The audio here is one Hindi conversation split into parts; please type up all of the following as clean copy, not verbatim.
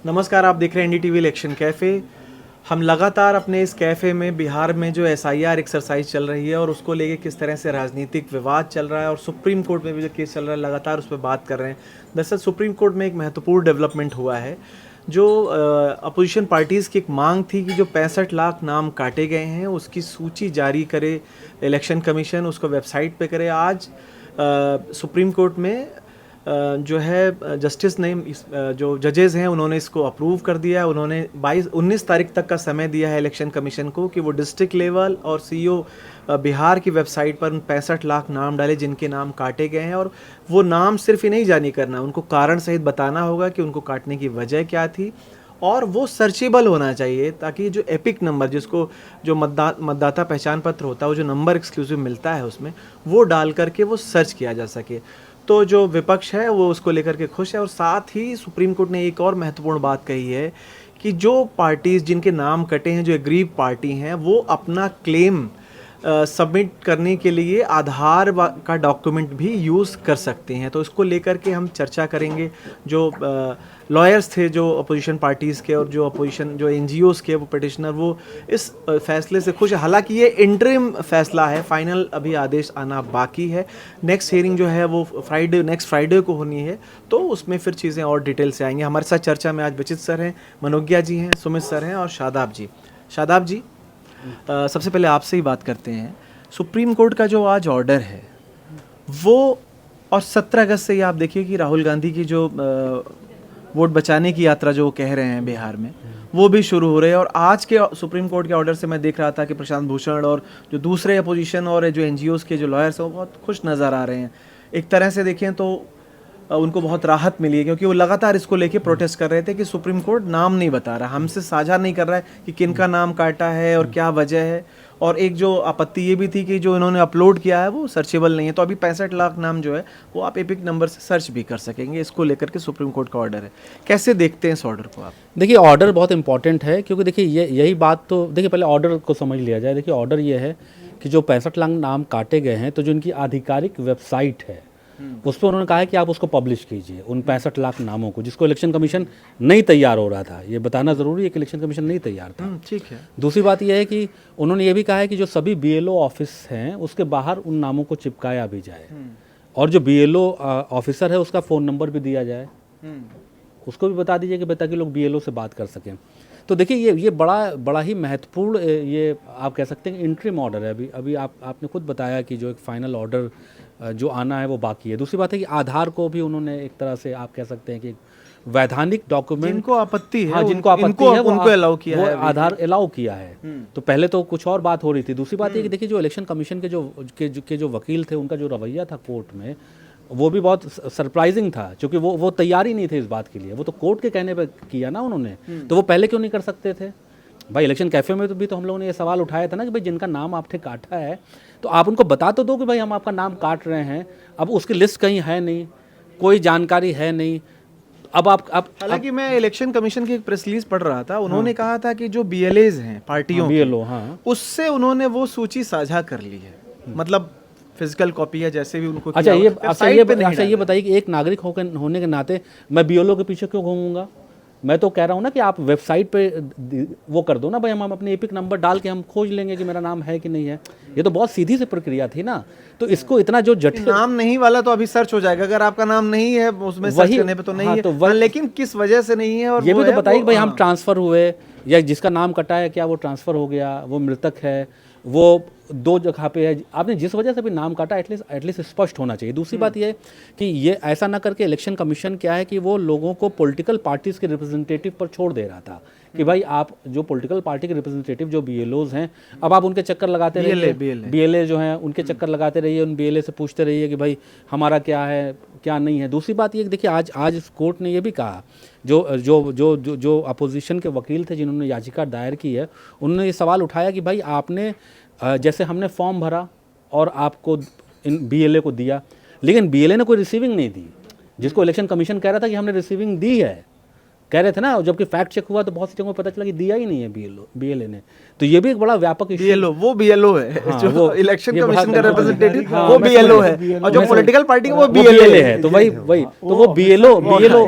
नमस्कार, आप देख रहे हैं एनडीटीवी इलेक्शन कैफ़े। हम लगातार अपने इस कैफ़े में बिहार में जो एसआईआर एक्सरसाइज चल रही है और उसको लेके किस तरह से राजनीतिक विवाद चल रहा है और सुप्रीम कोर्ट में भी जो केस चल रहा है लगातार उस पर बात कर रहे हैं। दरअसल सुप्रीम कोर्ट में एक महत्वपूर्ण डेवलपमेंट हुआ है। जो अपोजिशन पार्टीज़ की एक मांग थी कि जो 65 लाख नाम काटे गए हैं उसकी सूची जारी करे इलेक्शन कमीशन, उसको वेबसाइट पे करे। आज सुप्रीम कोर्ट में जो है जस्टिस ने जो जजेस हैं उन्होंने इसको अप्रूव कर दिया है। उन्होंने 19 तारीख तक का समय दिया है इलेक्शन कमीशन को कि वो डिस्ट्रिक्ट लेवल और सीईओ बिहार की वेबसाइट पर 65 लाख नाम डाले जिनके नाम काटे गए हैं। और वो नाम सिर्फ ही नहीं जारी करना, उनको कारण सहित बताना होगा कि उनको काटने की वजह क्या थी और वो सर्चेबल होना चाहिए ताकि जो एपिक नंबर जिसको जो मतदाता पहचान पत्र होता है वो जो नंबर एक्सक्लूसिव मिलता है उसमें वो डाल करके वो सर्च किया जा सके। तो जो विपक्ष है वो उसको लेकर के खुश है और साथ ही सुप्रीम कोर्ट ने एक और महत्वपूर्ण बात कही है कि जो पार्टीज़ जिनके नाम कटे हैं, जो एग्रीव पार्टी हैं, वो अपना क्लेम सबमिट करने के लिए आधार का डॉक्यूमेंट भी यूज़ कर सकते हैं। तो इसको लेकर के हम चर्चा करेंगे। जो लॉयर्स थे जो अपोजिशन पार्टीज़ के और जो अपोजिशन जो एनजीओज़ के वो पिटिशनर वो इस फैसले से खुश है। हालांकि ये इंटरिम फैसला है, फाइनल अभी आदेश आना बाकी है। नेक्स्ट हियरिंग जो है वो नेक्स्ट फ्राइडे को होनी है, तो उसमें फिर चीज़ें और डिटेल से आएंगी। हमारे साथ चर्चा में आज विचित सर हैं, मनोज्ञा जी हैं, सुमित सर हैं और शादाब जी। शादाब जी, सबसे पहले आपसे ही बात करते हैं। सुप्रीम कोर्ट का जो आज ऑर्डर है वो, और 17 अगस्त से ही आप देखिए कि राहुल गांधी की जो वोट बचाने की यात्रा जो कह रहे हैं बिहार में वो भी शुरू हो रहे हैं। और आज के सुप्रीम कोर्ट के ऑर्डर से मैं देख रहा था कि प्रशांत भूषण और जो दूसरे अपोजिशन और जो एनजीओज़ के जो लॉयर्स हैं वो बहुत खुश नज़र आ रहे हैं। एक तरह से देखें तो उनको बहुत राहत मिली है क्योंकि वो लगातार इसको लेके प्रोटेस्ट कर रहे थे कि सुप्रीम कोर्ट नाम नहीं बता रहा, हमसे साझा नहीं कर रहा है कि किन का नाम काटा है और क्या वजह है। और एक जो आपत्ति ये भी थी कि जो इन्होंने अपलोड किया है वो सर्चेबल नहीं है। तो अभी 65 लाख नाम जो है वो आप एपिक नंबर से सर्च भी कर सकेंगे। इसको लेकर के सुप्रीम कोर्ट का ऑर्डर है, कैसे देखते हैं इस ऑर्डर को आप? देखिए, ऑर्डर बहुत इंपॉर्टेंट है क्योंकि देखिए यही बात तो देखिए पहले ऑर्डर को समझ लिया जाए। देखिए, ऑर्डर ये है कि जो 65 लाख नाम काटे गए हैं तो जो इनकी आधिकारिक वेबसाइट है उस पर उन्होंने कहा है कि आप उसको पब्लिश कीजिए उन 65 लाख नामों को, जिसको इलेक्शन कमीशन नहीं तैयार हो रहा था। ये बताना ज़रूरी है कि इलेक्शन कमीशन नहीं तैयार था। ठीक है। दूसरी बात यह है कि उन्होंने ये भी कहा है कि जो सभी बीएलओ ऑफिस हैं उसके बाहर उन नामों को चिपकाया भी जाए और जो बीएलओ ऑफिसर है उसका फ़ोन नंबर भी दिया जाए, उसको भी बता दीजिए कि ताकि लोग बीएलओ से बात कर सकें। तो देखिए ये बड़ा ही महत्वपूर्ण, ये आप कह सकते हैं कि इंटरिम ऑर्डर है। अभी आपने खुद बताया कि जो एक फाइनल ऑर्डर जो आना है वो बाकी है। दूसरी बात है कि आधार को भी उन्होंने एक तरह से आप कह सकते हैं कि वैधानिक डॉक्यूमेंट, जिनको आपत्ति है, हाँ, जिनको आपत्ति है उनको अलाउ किया है, आधार अलाउ किया है। तो पहले तो कुछ और बात हो रही थी। दूसरी बात ये कि देखिए जो इलेक्शन कमीशन के जो वकील थे उनका जो रवैया था कोर्ट में वो भी बहुत सरप्राइजिंग था क्योंकि वो तैयार ही नहीं थे इस बात के लिए। वो तो कोर्ट के कहने पर किया ना उन्होंने, तो वो पहले क्यों नहीं कर सकते थे भाई? इलेक्शन कैफे में तो भी तो हम लोगों ने ये सवाल उठाया था ना कि भाई जिनका नाम आपने काटा है तो आप उनको बता तो दो कि भाई हम आपका नाम काट रहे हैं। अब उसकी लिस्ट कहीं है नहीं, कोई जानकारी है नहीं। अब हालांकि मैं इलेक्शन कमीशन की एक प्रेस रिलीज पढ़ रहा था, उन्होंने कहा था कि जो बीएलएज हैं पार्टियों बीएलओ, उससे उन्होंने वो सूची साझा कर ली है, मतलब फिजिकल कॉपी है जैसे भी उनको। अच्छा, ये बताइए कि एक नागरिक होने के नाते मैं बीएलओ के पीछे क्यों घूमूंगा? मैं तो कह रहा हूँ ना कि आप वेबसाइट पे वो कर दो ना भाई, हम अपने एपिक नंबर डाल के हम खोज लेंगे कि मेरा नाम है कि नहीं है। ये तो बहुत सीधी सी प्रक्रिया थी ना। तो इसको इतना जो जटिल, नाम नहीं वाला तो अभी सर्च हो जाएगा, अगर आपका नाम नहीं है उसमें सर्च करने पे तो नहीं है। तो लेकिन किस वजह से नहीं है और ये भी तो बताइए भाई हम ट्रांसफर हुए या जिसका नाम कटा है क्या वो ट्रांसफर हो गया, वो मृतक है, वो दो जगह पे है, आपने जिस वजह से भी नाम काटा एटलीस्ट स्पष्ट होना चाहिए। दूसरी बात ये है कि ये ऐसा ना करके इलेक्शन कमीशन क्या है कि वो लोगों को पॉलिटिकल पार्टीज के रिप्रेजेंटेटिव पर छोड़ दे रहा था कि भाई आप जो पॉलिटिकल पार्टी के रिप्रेजेंटेटिव जो बीएलओज हैं अब आप उनके चक्कर लगाते रहिए, बीएलए जो हैं उनके चक्कर लगाते रहिए, उन बीएलए से पूछते रहिए कि भाई हमारा क्या है क्या नहीं है। दूसरी बात ये देखिए आज इस कोर्ट ने ये भी कहा, जो जो जो जो जो अपोजिशन के वकील थे जिन्होंने याचिका दायर की है उन्होंने ये सवाल उठाया कि भाई आपने जैसे हमने फॉर्म भरा और आपको इन बीएलए को दिया, लेकिन बीएलए ने कोई रिसीविंग नहीं दी, जिसको इलेक्शन कमीशन कह रहा था कि हमने रिसीविंग दी है। कह रहे थे ना, जबकि फैक्ट चेक हुआ तो बहुत सी जगहों पर पता चला कि दिया ही नहीं है बीएलए ने। तो ये भी एक बड़ा व्यापक इशू। बीएलओ, वो बीएलओ है हाँ, जो वो इलेक्शन ये कमीशन का बात- रिप्रेजेंटेटिव, हाँ, वो मैं बीएलओ समझ- है, और जो मैं पॉलिटिकल पार्टी है वो वो बीएलए है। तो वही तो वो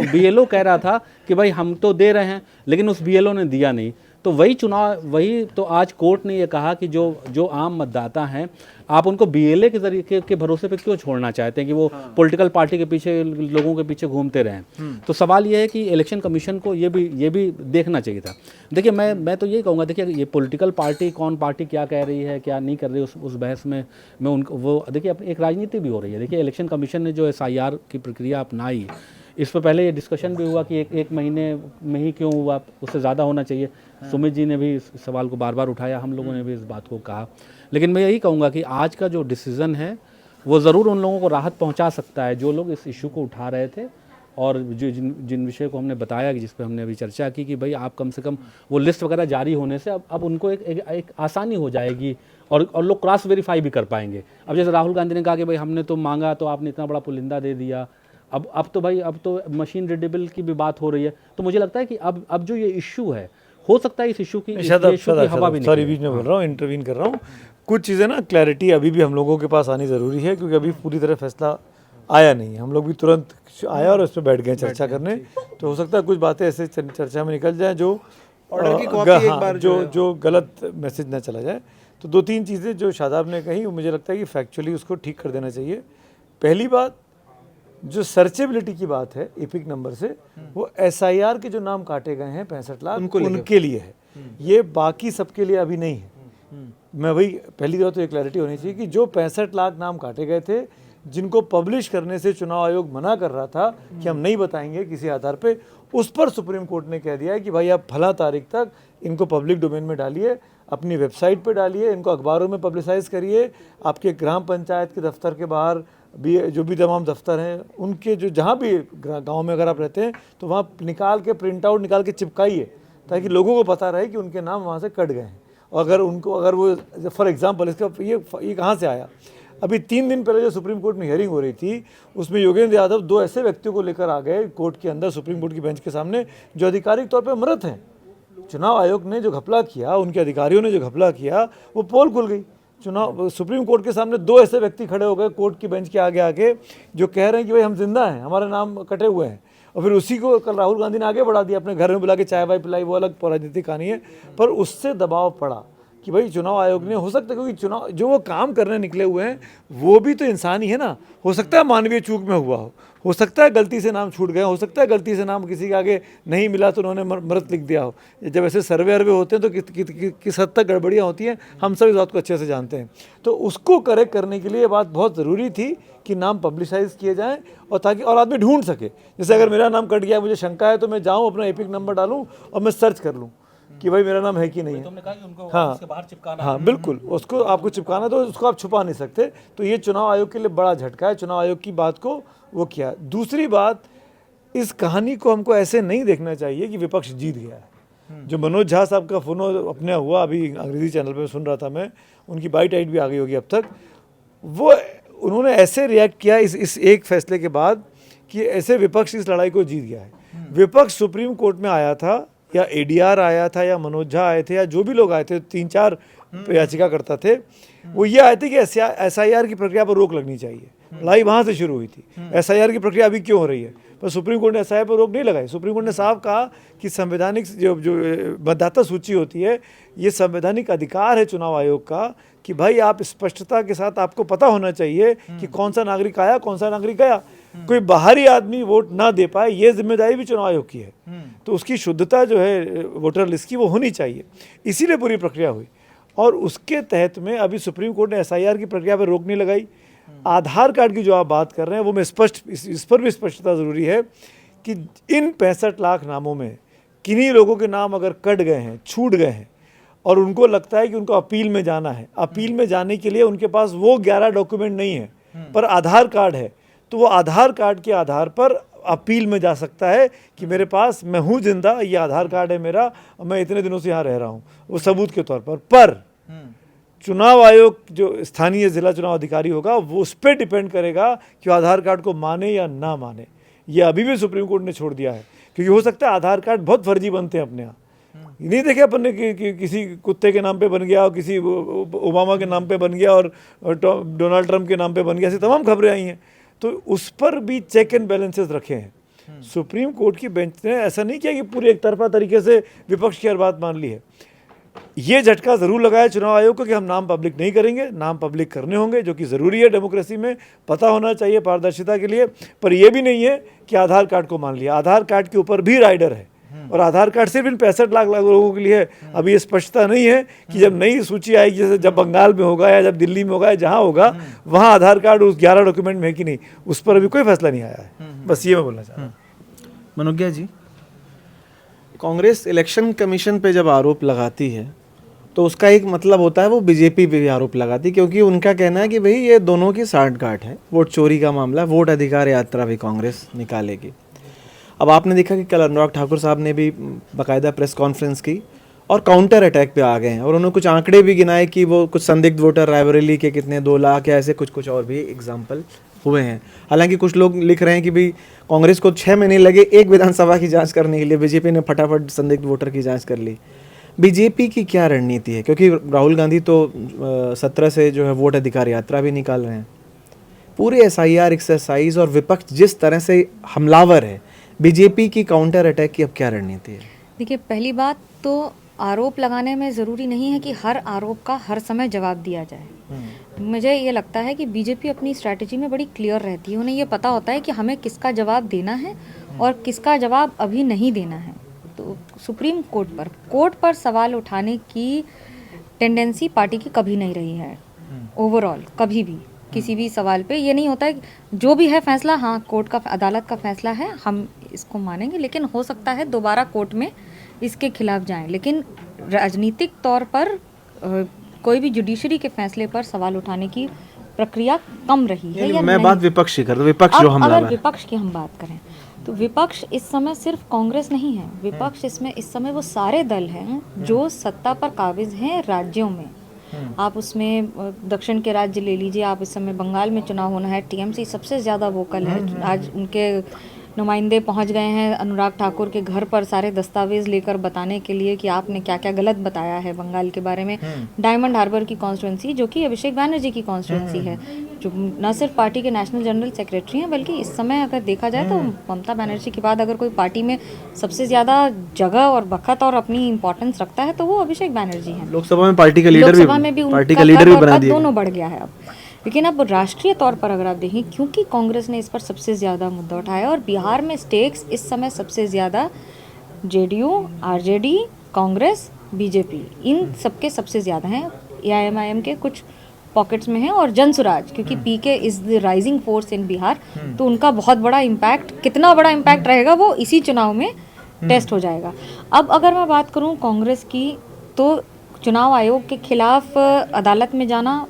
बीएलओ कह रहा था कि भाई हम तो दे रहे हैं, लेकिन उस बीएलओ ने दिया नहीं। तो वही तो आज कोर्ट ने ये कहा कि जो आम मतदाता हैं, आप उनको बीएलए के जरिए के भरोसे पे क्यों छोड़ना चाहते हैं कि वो पॉलिटिकल पार्टी के पीछे, लोगों के पीछे घूमते रहें। तो सवाल ये है कि इलेक्शन कमीशन को ये भी देखना चाहिए था। देखिए, मैं तो यही कहूँगा, देखिए ये पॉलिटिकल पार्टी, कौन पार्टी क्या कह रही है क्या नहीं कर रही, उस बहस में मैं उनको वो देखिए अपनी एक राजनीति भी हो रही है। देखिए इलेक्शन कमीशन ने जो SIR की प्रक्रिया अपनाई, इस पर पहले ये डिस्कशन भी हुआ कि एक महीने में ही क्यों हुआ, उससे ज़्यादा होना चाहिए। सुमित जी ने भी इस सवाल को बार बार उठाया, हम लोगों ने भी इस बात को कहा। लेकिन मैं यही कहूँगा कि आज का जो डिसीज़न है वो ज़रूर उन लोगों को राहत पहुँचा सकता है जो लोग इस इशू को उठा रहे थे, और जो जिन विषय को हमने बताया कि जिस पर हमने अभी चर्चा की कि भाई आप कम से कम वो लिस्ट वगैरह जारी होने से अब उनको एक आसानी हो जाएगी, और लोग क्रॉस वेरीफाई भी कर पाएंगे। अब जैसे राहुल गांधी ने कहा कि भाई हमने तो मांगा तो आपने इतना बड़ा पुलिंदा दे दिया, अब तो मशीन रीडेबल की भी बात हो रही है। तो मुझे लगता है कि अब जो ये इशू है, हो सकता है इस इशू की हवा भी सॉरी बीच में बोल रहा हूँ, इंटरवीन कर रहा हूँ। कुछ चीज़ें ना क्लैरिटी अभी भी हम लोगों के पास आनी ज़रूरी है, क्योंकि अभी पूरी तरह फैसला आया नहीं। हम लोग भी तुरंत आया और उस पर बैठ गए चर्चा करने। तो हो सकता है कुछ बातें ऐसे चर्चा में निकल जाएं जो ऑर्डर की कॉपी एक बार जो गलत मैसेज ना चला जाए। तो 2-3 चीज़ें जो शादाब ने कही, मुझे लगता है कि फैक्चुअली उसको ठीक कर देना चाहिए। पहली बात, जो सर्चेबिलिटी की बात है एपिक नंबर से, वो SIR के जो नाम काटे गए हैं 65 लाख उनके लिए है, ये बाकी सबके लिए अभी नहीं है। मैं वही पहली बात तो ये क्लैरिटी होनी चाहिए कि जो 65 लाख नाम काटे गए थे, जिनको पब्लिश करने से चुनाव आयोग मना कर रहा था कि हम नहीं बताएंगे किसी आधार पे, उस पर सुप्रीम कोर्ट ने कह दिया है कि भाई आप फला तारीख तक इनको पब्लिक डोमेन में डालिए, अपनी वेबसाइट पे डालिए, इनको अखबारों में पब्लिसाइज करिए, आपके ग्राम पंचायत के दफ्तर के बाहर भी जो भी तमाम दफ्तर हैं उनके जो जहाँ भी गांव में अगर आप रहते हैं तो वहाँ निकाल के प्रिंट आउट निकाल के चिपकाइए, ताकि लोगों को पता रहे कि उनके नाम वहाँ से कट गए हैं। और अगर वो फॉर एग्जांपल इसका ये कहाँ से आया, अभी 3 दिन पहले जो सुप्रीम कोर्ट में हियरिंग हो रही थी, उसमें योगेंद्र यादव 2 ऐसे व्यक्तियों को लेकर आ गए कोर्ट के अंदर, सुप्रीम कोर्ट की बेंच के सामने, जो आधिकारिक तौर पर मृत हैं। चुनाव आयोग ने जो घपला किया, उनके अधिकारियों ने जो घपला किया, वो पोल खुल गई। सुप्रीम कोर्ट के सामने 2 ऐसे व्यक्ति खड़े हो गए कोर्ट की बेंच के आगे जो कह रहे हैं कि भाई हम जिंदा हैं, हमारे नाम कटे हुए हैं। और फिर उसी को कल राहुल गांधी ने आगे बढ़ा दिया, अपने घर में बुला के चाय वाय पिलाई, वो अलग राजनीतिक कहानी है। पर उससे दबाव पड़ा कि भाई चुनाव आयोग ने, हो सकता है क्योंकि चुनाव जो वो काम करने निकले हुए हैं वो भी तो इंसान ही है ना, हो सकता है मानवीय चूक में हुआ हो सकता है गलती से नाम छूट गए, हो सकता है गलती से नाम किसी के आगे नहीं मिला तो उन्होंने मृत लिख दिया हो। जब ऐसे सर्वे होते हैं तो किस हद तक गड़बड़ियाँ होती हैं, हम सब इस बात को अच्छे से जानते हैं। तो उसको करेक्ट करने के लिए ये बात बहुत ज़रूरी थी कि नाम पब्लिसाइज किए जाएँ, और ताकि और आदमी ढूंढ सके। जैसे अगर मेरा नाम कट गया, मुझे शंका है, तो मैं जाऊँ अपना एपिक नंबर डालूँ और मैं सर्च कर लूँ कि भाई मेरा नाम है कि नहीं है। तुमने कहा कि उनको हाँ, उसके बाहर चिपकाना, हाँ बिल्कुल, उसको आपको चिपकाना, तो उसको आप छुपा नहीं सकते। तो ये चुनाव आयोग के लिए बड़ा झटका है, चुनाव आयोग की बात को वो किया। दूसरी बात, इस कहानी को हमको ऐसे नहीं देखना चाहिए कि विपक्ष जीत गया है। जो मनोज झा साहब का फोन अपने हुआ, अभी अंग्रेजी चैनल पे सुन रहा था मैं, उनकी बाइट आइट भी आ गई होगी अब तक, वो उन्होंने ऐसे रिएक्ट किया इस एक फैसले के बाद कि ऐसे विपक्ष इस लड़ाई को जीत गया है। विपक्ष सुप्रीम कोर्ट में आया था, या ADR आया था, या मनोज झा आए थे, या जो भी लोग आए थे, 3-4 याचिका करता थे, वो ये आए थे कि SIR की प्रक्रिया पर रोक लगनी चाहिए। लड़ाई वहाँ से शुरू हुई थी। SIR की प्रक्रिया अभी क्यों हो रही है, पर सुप्रीम कोर्ट ने SIR पर रोक नहीं लगाई। सुप्रीम कोर्ट ने साफ कहा कि संवैधानिक जो मतदाता सूची होती है, ये संवैधानिक अधिकार है चुनाव आयोग का कि भाई आप स्पष्टता के साथ, आपको पता होना चाहिए कि कौन सा नागरिक आया, कौन सा नागरिक गया। कोई बाहरी आदमी वोट ना दे पाए, ये जिम्मेदारी भी चुनाव आयोग की है। तो उसकी शुद्धता जो है वोटर लिस्ट की, वो होनी चाहिए। इसीलिए पूरी प्रक्रिया हुई, और उसके तहत में अभी सुप्रीम कोर्ट ने SIR की प्रक्रिया पर रोक नहीं लगाई। आधार कार्ड की जो आप बात कर रहे हैं, वो मैं इस पर भी स्पष्टता ज़रूरी है कि इन 65 लाख नामों में किन्हीं लोगों के नाम अगर कट गए हैं, छूट गए हैं, और उनको लगता है कि उनको अपील में जाना है, अपील में जाने के लिए उनके पास वो 11 डॉक्यूमेंट नहीं है, पर आधार कार्ड है, तो वो आधार कार्ड के आधार पर अपील में जा सकता है कि मेरे पास, मैं हूँ जिंदा, ये आधार कार्ड है मेरा, और मैं इतने दिनों से यहाँ रह रहा हूँ, वो सबूत के तौर पर चुनाव आयोग जो स्थानीय जिला चुनाव अधिकारी होगा, वो उस पर डिपेंड करेगा कि आधार कार्ड को माने या ना माने। ये अभी भी सुप्रीम कोर्ट ने छोड़ दिया है। क्योंकि हो सकता है आधार कार्ड बहुत फर्जी बनते हैं अपने यहाँ, नहीं देखे अपन ने कि किसी कुत्ते के नाम पे बन गया और किसी ओबामा के नाम पे बन गया और डोनाल्ड ट्रंप के नाम पे बन गया, ऐसी तमाम खबरें आई हैं। तो उस पर भी चेक एंड बैलेंसेस रखे हैं। सुप्रीम कोर्ट की बेंच ने ऐसा नहीं किया कि पूरे एक तरफा तरीके से विपक्ष की हर बात मान ली है। ये झटका ज़रूर लगाया चुनाव आयोग को कि हम नाम पब्लिक नहीं करेंगे, नाम पब्लिक करने होंगे, जो कि ज़रूरी है डेमोक्रेसी में, पता होना चाहिए पारदर्शिता के लिए। पर यह भी नहीं है कि आधार कार्ड को मान लिया, आधार कार्ड के ऊपर भी राइडर है और आधार कार्ड सिर्फ इन 65 लाख लोगों के लिए है। अभी ये स्पष्टता नहीं है कि जब नई सूची आएगी, जैसे जब बंगाल में होगा या जब दिल्ली में होगा या जहाँ होगा, वहाँ आधार कार्ड उस 11 डॉक्यूमेंट में है कि नहीं, उस पर अभी कोई फैसला नहीं आया है। बस ये मैं बोलना चाह रहा हूँ। मनोज्ञा जी, कांग्रेस इलेक्शन कमीशन पे जब आरोप लगाती है तो उसका एक मतलब होता है वो बीजेपी पे भी आरोप लगाती है, क्योंकि उनका कहना है कि भाई ये दोनों की साठगांठ है, वोट चोरी का मामला, वोट अधिकार यात्रा भी कांग्रेस निकालेगी। अब आपने देखा कि कल अनुराग ठाकुर साहब ने भी बाकायदा प्रेस कॉन्फ्रेंस की और काउंटर अटैक पे आ गए हैं और उन्होंने कुछ आंकड़े भी गिनाए कि वो कुछ संदिग्ध वोटर रायबरेली के कितने 2 लाख या ऐसे कुछ और भी एग्जाम्पल हुए हैं। हालांकि कुछ लोग लिख रहे हैं कि भाई कांग्रेस को 6 महीने लगे एक विधानसभा की जांच करने के लिए, बीजेपी ने फटाफट संदिग्ध वोटर की जांच कर ली। बीजेपी की क्या रणनीति है, क्योंकि राहुल गांधी तो 17 से जो है वोट अधिकार यात्रा भी निकाल रहे हैं। पूरे SIR एक्सरसाइज और विपक्ष जिस तरह से हमलावर है, बीजेपी की काउंटर अटैक की अब क्या रणनीति है? देखिए, पहली बात तो आरोप लगाने में ज़रूरी नहीं है कि हर आरोप का हर समय जवाब दिया जाए। मुझे ये लगता है कि बीजेपी अपनी स्ट्रैटेजी में बड़ी क्लियर रहती है। उन्हें ये पता होता है कि हमें किसका जवाब देना है और किसका जवाब अभी नहीं देना है। तो सुप्रीम कोर्ट पर सवाल उठाने की टेंडेंसी पार्टी की कभी नहीं रही है। ओवरऑल कभी भी किसी भी सवाल पे ये नहीं होता है जो भी है फैसला, हाँ कोर्ट का, अदालत का फैसला है, हम इसको मानेंगे, लेकिन हो सकता है दोबारा कोर्ट में इसके खिलाफ जाएं। लेकिन राजनीतिक तौर पर कोई भी जुडिशरी के फैसले पर सवाल उठाने की प्रक्रिया कम रही है। या मैं बात विपक्ष की कर रहा हूं, विपक्ष जो हमलावर है। अगर विपक्ष की हम बात करें तो विपक्ष इस समय सिर्फ कांग्रेस नहीं है। विपक्ष इसमें इस समय वो सारे दल हैं जो सत्ता पर काबिज हैं राज्यों में। आप उसमें दक्षिण के राज्य ले लीजिए, आप इस समय बंगाल में चुनाव होना है, टीएमसी सबसे ज़्यादा वोकल है। आज उनके नुमाइंदे पहुंच गए हैं अनुराग ठाकुर के घर पर सारे दस्तावेज लेकर बताने के लिए कि आपने क्या क्या गलत बताया है बंगाल के बारे में। डायमंड हार्बर की कॉन्स्टिट्यूंसी, जो कि अभिषेक बैनर्जी की कॉन्स्टिट्यूंसी है, जो न सिर्फ पार्टी के नेशनल जनरल सेक्रेटरी हैं, बल्कि इस समय अगर देखा जाए तो ममता बनर्जी के बाद अगर कोई पार्टी में सबसे ज़्यादा जगह और वक्त और अपनी इंपॉर्टेंस रखता है तो वो अभिषेक बैनर्जी हैं। लोकसभा में पार्टी का लीडर भी पार्टी का लीडर भी बना दिया, दोनों बढ़ गया है अब। लेकिन अब राष्ट्रीय तौर पर अगर आप देखें, क्योंकि कांग्रेस ने इस पर सबसे ज़्यादा मुद्दा उठाया और बिहार में स्टेक्स इस समय सबसे ज़्यादा JDU, RJD, कांग्रेस, बीजेपी, इन सबके सबसे ज़्यादा हैं। AIMIM के कुछ पॉकेट्स में हैं और जनसुराज, क्योंकि PK is the rising force in Bihar, तो उनका बहुत बड़ा इम्पैक्ट, कितना बड़ा इम्पैक्ट रहेगा वो इसी चुनाव में टेस्ट हो जाएगा। अब अगर मैं बात करूँ कांग्रेस की, तो चुनाव आयोग के खिलाफ अदालत में जाना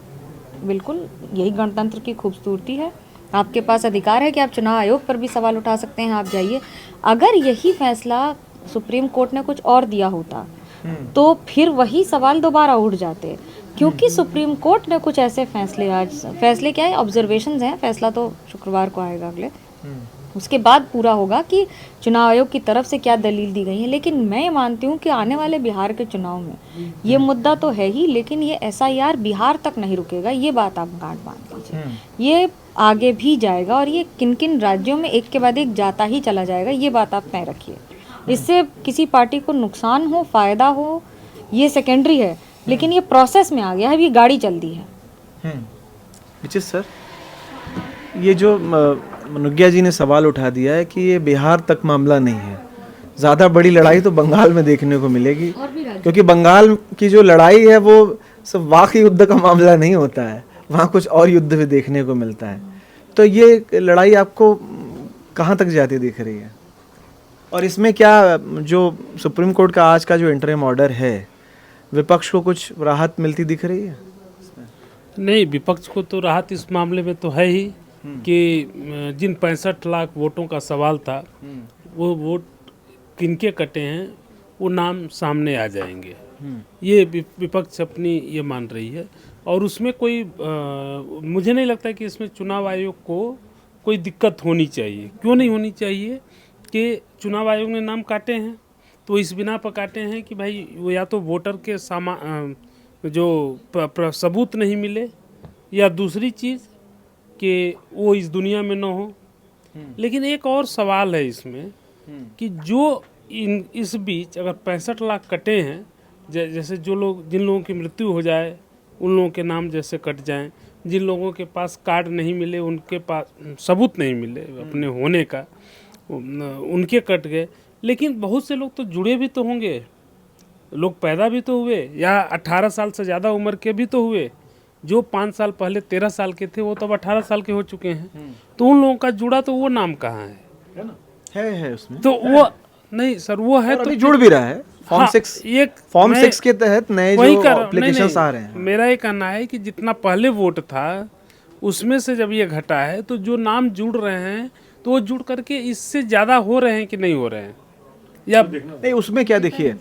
बिल्कुल यही गणतंत्र की खूबसूरती है। आपके पास अधिकार है कि आप चुनाव आयोग पर भी सवाल उठा सकते हैं, आप जाइए। अगर यही फैसला सुप्रीम कोर्ट ने कुछ और दिया होता तो फिर वही सवाल दोबारा उठ जाते, क्योंकि सुप्रीम कोर्ट ने कुछ ऐसे फैसले, आज फैसले क्या है, ऑब्जर्वेशंस हैं, फैसला तो शुक्रवार को आएगा अगले, उसके बाद पूरा होगा कि चुनाव आयोग की तरफ से क्या दलील दी गई है। लेकिन मैं ये मानती हूँ कि आने वाले बिहार के चुनाव में ये मुद्दा तो है ही, लेकिन ये SIR बिहार तक नहीं रुकेगा, ये बात आप गांठ बांध लीजिए। ये आगे भी जाएगा और ये किन किन राज्यों में एक के बाद एक जाता ही चला जाएगा, ये बात आप तय रखिए। इससे किसी पार्टी को नुकसान हो, फ़ायदा हो, ये सेकेंडरी है, लेकिन ये प्रोसेस में आ गया है, ये गाड़ी चल दी है। सर, ये जो मनोज्ञा जी ने सवाल उठा दिया है कि ये बिहार तक मामला नहीं है, ज़्यादा बड़ी लड़ाई तो बंगाल में देखने को मिलेगी, क्योंकि बंगाल की जो लड़ाई है वो सब वाकई युद्ध का मामला नहीं होता है, वहाँ कुछ और युद्ध भी देखने को मिलता है। तो ये लड़ाई आपको कहाँ तक जाती दिख रही है, और इसमें क्या जो सुप्रीम कोर्ट का आज का जो इंटरिम ऑर्डर है, विपक्ष को कुछ राहत मिलती दिख रही है? नहीं, विपक्ष को तो राहत इस मामले में तो है ही कि जिन 65 लाख वोटों का सवाल था, वो वोट किनके कटे हैं वो नाम सामने आ जाएंगे। ये विपक्ष अपनी ये मान रही है, और उसमें कोई मुझे नहीं लगता कि इसमें चुनाव आयोग को कोई दिक्कत होनी चाहिए। क्यों नहीं होनी चाहिए कि चुनाव आयोग ने नाम काटे हैं तो इस बिना पर काटे हैं कि भाई वो या तो वोटर के जो सबूत नहीं मिले, या दूसरी चीज़ कि वो इस दुनिया में न हो। लेकिन एक और सवाल है इसमें कि जो इस बीच अगर 65 लाख कटे हैं, जैसे जिन लोगों की मृत्यु हो जाए उन लोगों के नाम जैसे कट जाएं, जिन लोगों के पास कार्ड नहीं मिले, उनके पास सबूत नहीं मिले अपने होने का, उनके कट गए। लेकिन बहुत से लोग तो जुड़े भी तो होंगे, लोग पैदा भी तो हुए या 18 साल से ज़्यादा उम्र के भी तो हुए। जो 5 साल पहले 13 साल के थे वो तो अब 18 साल के हो चुके हैं। तो उन लोगों का जुड़ा तो वो नाम कहाँ है उसमें तो वो नहीं सर, वो है तो अभी जुड़ भी रहा है। फॉर्म 6 ये फॉर्म 6 के तहत नए जो एप्लीकेशंस आ रहे हैं। मेरा ये कहना है कि जितना पहले वोट था उसमें से जब ये घटा है तो जो नाम जुड़ रहे हैं तो वो जुड़ करके इससे ज़्यादा हो रहे हैं कि नहीं हो रहे हैं, या नहीं उसमें क्या देखिए,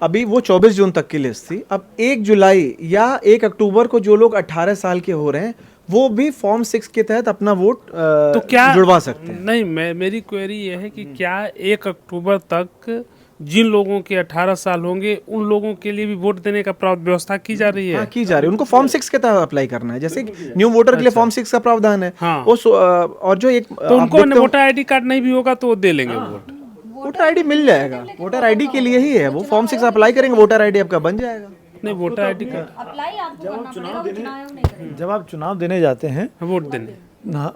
अभी वो 24 जून तक की लिस्ट थी। अब 1 जुलाई या 1 अक्टूबर को जो लोग 18 साल के हो रहे हैं वो भी फॉर्म 6 के तहत अपना वोट तो क्या जुड़वा सकते हैं। नहीं, मेरी क्वेरी ये है कि क्या 1 अक्टूबर तक जिन लोगों के 18 साल होंगे उन लोगों के लिए भी वोट देने का व्यवस्था की जा रही है? हाँ, की जा रही है। उनको फॉर्म 6 के तहत अप्लाई करना है, जैसे न्यू वोटर के लिए फॉर्म 6 का प्रावधान है। हाँ। और जो एक तो उनको वोटर आईडी कार्ड नहीं भी होगा तो वो दे लेंगे वोट। वोटर आईडी मिल जाएगा, वोटर आईडी के लिए ही है वो। फॉर्म 6 अप्लाई करेंगे, वोटर आईडी आपका बन जाएगा। नहीं, वोटर आईडी कार्ड अप्लाई आपको करना पड़ेगा, वो चुनाव नहीं करेगा। जब आप चुनाव देने जाते हैं वोट देने,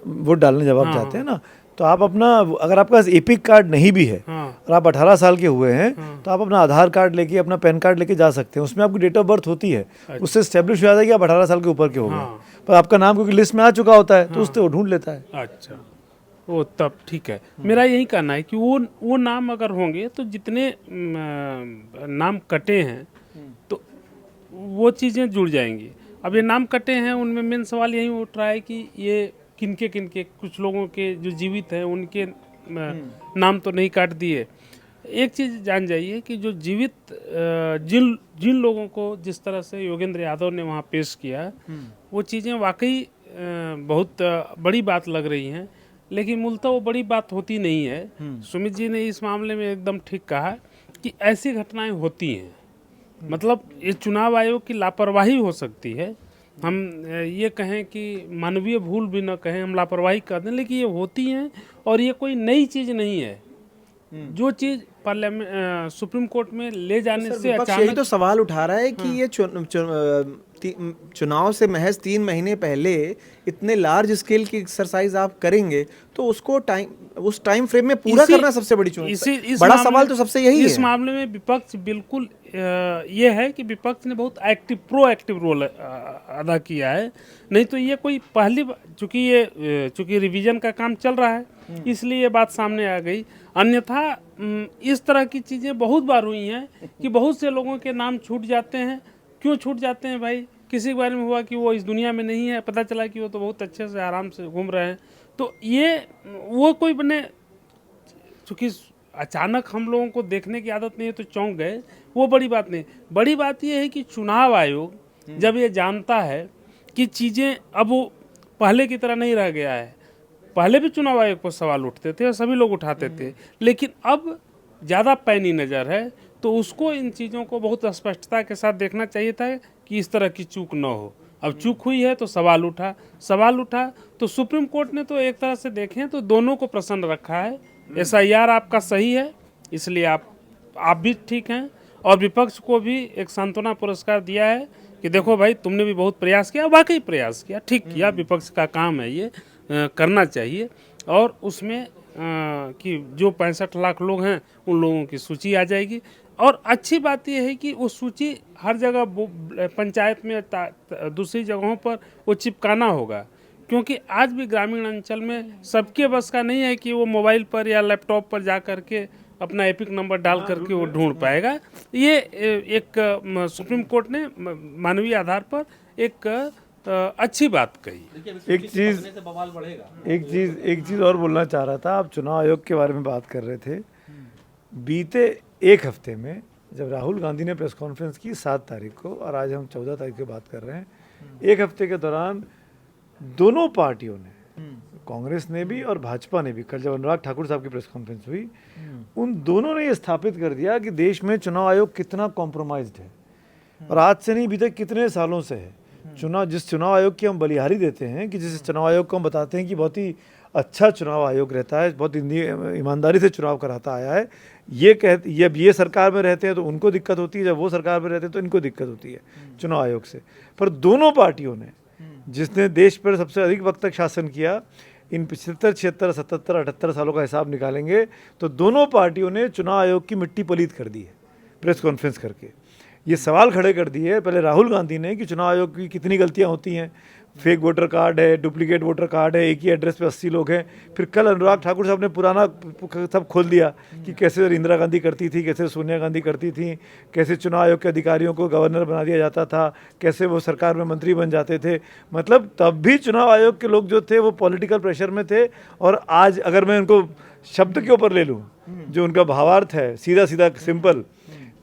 वोट डालने जब आप जाते हैं ना, तो आप अपना, अगर आपके पास एपिक कार्ड नहीं भी है और आप 18 साल के हुए हैं तो आप अपना आधार कार्ड लेके, अपना पैन कार्ड लेके जा सकते हैं। उसमें आपकी डेट ऑफ बर्थ होती है, उससे स्टेब्लिश हो जाता है कि आप 18 साल के ऊपर के हो गए। पर आपका नाम क्योंकि लिस्ट में आ चुका होता है तो उससे वो ढूंढ लेता है। अच्छा, वो तब ठीक है। मेरा यही कहना है कि वो नाम अगर होंगे तो जितने नाम कटे हैं तो वो चीज़ें जुड़ जाएंगी। अब ये नाम कटे हैं उनमें मेन सवाल यही उठ रहा है कि ये किनके कुछ लोगों के जो जीवित हैं उनके नाम तो नहीं काट दिए। एक चीज़ जान जाइए कि जो जीवित जिन लोगों को जिस तरह से योगेंद्र यादव ने वहाँ पेश किया, वो चीज़ें वाकई बहुत बड़ी बात लग रही हैं, लेकिन मूलतः वो बड़ी बात होती नहीं है। सुमित जी ने इस मामले में एकदम ठीक कहा कि ऐसी घटनाएं होती हैं, मतलब ये चुनाव आयोग की लापरवाही हो सकती है। हम ये कहें कि मानवीय भूल भी न कहें, हम लापरवाही कर दें, लेकिन ये होती हैं और ये कोई नई चीज़ नहीं है। जो चीज़ पार्लियामेंट सुप्रीम कोर्ट में ले जाने से विपक्ष यही तो सवाल उठा रहा है कि ये चुनाव से महज 3 महीने पहले इतने लार्ज स्केल की एक्सरसाइज आप करेंगे तो उसको उस टाइम फ्रेम में पूरा करना सबसे बड़ी चुनौती, बड़ा सवाल तो सबसे यही है। इस मामले में विपक्ष बिल्कुल ये है कि विपक्ष ने बहुत प्रोएक्टिव रोल अदा किया है। नहीं तो ये कोई पहली, चूंकि रिवीजन का काम चल रहा है इसलिए ये बात सामने आ गई। अन्यथा इस तरह की चीज़ें बहुत बार हुई हैं कि बहुत से लोगों के नाम छूट जाते हैं। क्यों छूट जाते हैं भाई? किसी के बारे में हुआ कि वो इस दुनिया में नहीं है, पता चला कि वो तो बहुत अच्छे से आराम से घूम रहे हैं। तो ये वो कोई बने, चूँकि अचानक हम लोगों को देखने की आदत नहीं है तो चौंक गए, वो बड़ी बात नहीं। बड़ी बात ये है कि चुनाव आयोग जब ये जानता है कि चीज़ें अब वो पहले की तरह नहीं रह गया है। पहले भी चुनाव आयोग पर सवाल उठते थे और सभी लोग उठाते थे, लेकिन अब ज़्यादा पैनी नज़र है, तो उसको इन चीज़ों को बहुत स्पष्टता के साथ देखना चाहिए था कि इस तरह की चूक न हो। अब चूक हुई है तो सवाल उठा तो सुप्रीम कोर्ट ने तो एक तरह से देखें तो दोनों को प्रसन्न रखा है। SIR आपका सही है, इसलिए आप भी ठीक हैं, और विपक्ष को भी एक सांत्वना पुरस्कार दिया है कि देखो भाई तुमने भी बहुत प्रयास किया, वाकई प्रयास किया, ठीक किया, विपक्ष का काम है ये, करना चाहिए। और उसमें कि जो 65 लाख लोग हैं उन लोगों की सूची आ जाएगी। और अच्छी बात यह है कि वो सूची हर जगह पंचायत में दूसरी जगहों पर वो चिपकाना होगा, क्योंकि आज भी ग्रामीण अंचल में सबके बस का नहीं है कि वो मोबाइल पर या लैपटॉप पर जा कर के अपना एपिक नंबर डाल करके वो ढूंढ पाएगा। ये एक सुप्रीम कोर्ट ने मानवीय आधार पर एक अच्छी बात कही। एक चीज़ और बोलना चाह रहा था। आप चुनाव आयोग के बारे में बात कर रहे थे। बीते एक हफ्ते में जब राहुल गांधी ने प्रेस कॉन्फ्रेंस की 7 तारीख को, और आज हम 14 तारीख की बात कर रहे हैं, एक हफ्ते के दौरान दोनों पार्टियों ने कांग्रेस ने भी और भाजपा ने भी, कल जब अनुराग ठाकुर साहब की प्रेस कॉन्फ्रेंस हुई, उन दोनों ने ये स्थापित कर दिया कि देश में चुनाव आयोग कितना कॉम्प्रोमाइज्ड है, और आज से नहीं बीते कितने सालों से है। जिस चुनाव आयोग की हम बलिहारी देते हैं, कि जिस चुनाव आयोग को हम बताते हैं कि बहुत ही अच्छा चुनाव आयोग रहता है, बहुत ईमानदारी से चुनाव कराता आया है, ये सरकार में रहते हैं तो उनको दिक्कत होती है, जब वो सरकार में रहते हैं तो इनको दिक्कत होती है चुनाव आयोग से। पर दोनों पार्टियों ने, जिसने देश पर सबसे अधिक वक्त तक शासन किया, इन 75, 76, 77, 78 सालों का हिसाब निकालेंगे तो दोनों पार्टियों ने चुनाव आयोग की मिट्टी पलीत कर दी है प्रेस कॉन्फ्रेंस करके। ये सवाल खड़े कर दिए पहले राहुल गांधी ने कि चुनाव आयोग की कितनी गलतियां होती हैं, फेक वोटर कार्ड है, डुप्लीकेट वोटर कार्ड है, एक ही एड्रेस पे 80 लोग हैं। फिर कल अनुराग ठाकुर साहब ने पुराना सब खोल दिया कि कैसे इंदिरा गांधी करती थी, कैसे सोनिया गांधी करती थी, कैसे चुनाव आयोग के अधिकारियों को गवर्नर बना दिया जाता था, कैसे वो सरकार में मंत्री बन जाते थे। मतलब तब भी चुनाव आयोग के लोग जो थे वो पॉलिटिकल प्रेशर में थे, और आज अगर मैं उनको शब्द के ऊपर ले लूँ, जो उनका भावार्थ है सीधा सीधा सिंपल,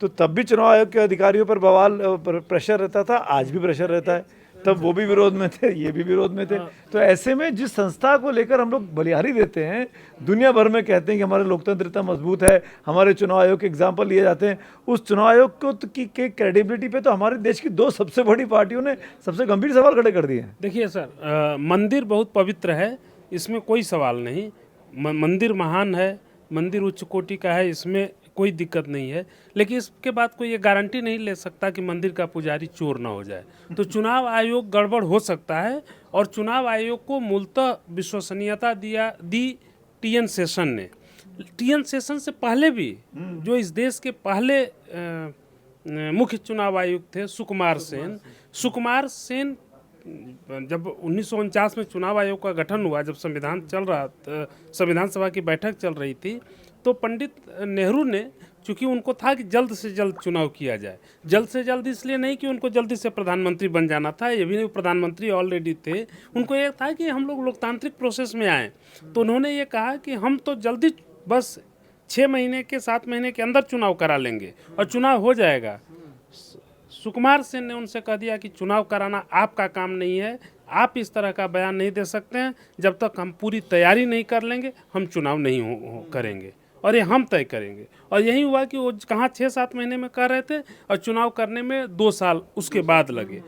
तो तब भी चुनाव आयोग के अधिकारियों पर बवाल प्रेशर रहता था, आज भी प्रेशर रहता है। तब वो भी विरोध में थे, ये भी विरोध में थे। तो ऐसे में जिस संस्था को लेकर हम लोग बलिहारी देते हैं, दुनिया भर में कहते हैं कि हमारे लोकतंत्र इतना मजबूत है, हमारे चुनाव आयोग के एग्जाम्पल लिए जाते हैं, उस चुनाव आयोग को की क्रेडिबिलिटी पे तो हमारे देश की दो सबसे बड़ी पार्टियों ने सबसे गंभीर सवाल खड़े कर दिए हैं। देखिए सर, मंदिर बहुत पवित्र है, इसमें कोई सवाल नहीं। मंदिर महान है, मंदिर उच्च कोटि का है, इसमें कोई दिक्कत नहीं है। लेकिन इसके बाद कोई ये गारंटी नहीं ले सकता कि मंदिर का पुजारी चोर ना हो जाए। तो चुनाव आयोग गड़बड़ हो सकता है, और चुनाव आयोग को मूलतः विश्वसनीयता दी टीएन सेशन ने। टीएन सेशन से पहले भी जो इस देश के पहले मुख्य चुनाव आयुक्त थे सुकुमार सेन, जब 1949 में चुनाव आयोग का गठन हुआ, जब संविधान सभा की बैठक चल रही थी, तो पंडित नेहरू ने, चूंकि उनको था कि जल्द से जल्द चुनाव किया जाए, जल्द से जल्द इसलिए नहीं कि उनको जल्दी से प्रधानमंत्री बन जाना था, ये भी नहीं, प्रधानमंत्री ऑलरेडी थे, उनको ये था कि हम लोग लोकतांत्रिक प्रोसेस में आए। तो उन्होंने ये कहा कि हम तो जल्दी बस 6 महीने के 7 महीने के अंदर चुनाव करा लेंगे और चुनाव हो जाएगा। सुकुमार सेन ने उनसे कह दिया कि चुनाव कराना आपका काम नहीं है, आप इस तरह का बयान नहीं दे सकते हैं, जब तक हम पूरी तैयारी नहीं कर लेंगे हम चुनाव नहीं करेंगे, और ये हम तय करेंगे। और यही हुआ कि वो कहाँ 6-7 महीने में कर रहे थे, और चुनाव करने में 2 साल उसके बाद लगे।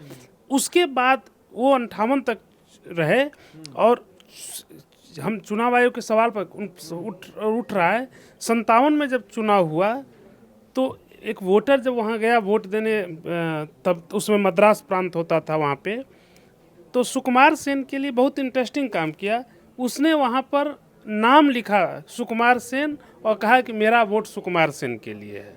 उसके बाद वो 58 तक रहे, और हम चुनाव आयोग के सवाल पर उठ रहा है। 57 में जब चुनाव हुआ तो एक वोटर जब वहाँ गया वोट देने, तब उसमें मद्रास प्रांत होता था वहाँ पे, तो सुकुमार सेन के लिए बहुत इंटरेस्टिंग काम किया। उसने वहाँ पर नाम लिखा सुकुमार सेन और कहा कि मेरा वोट सुकुमार सेन के लिए है।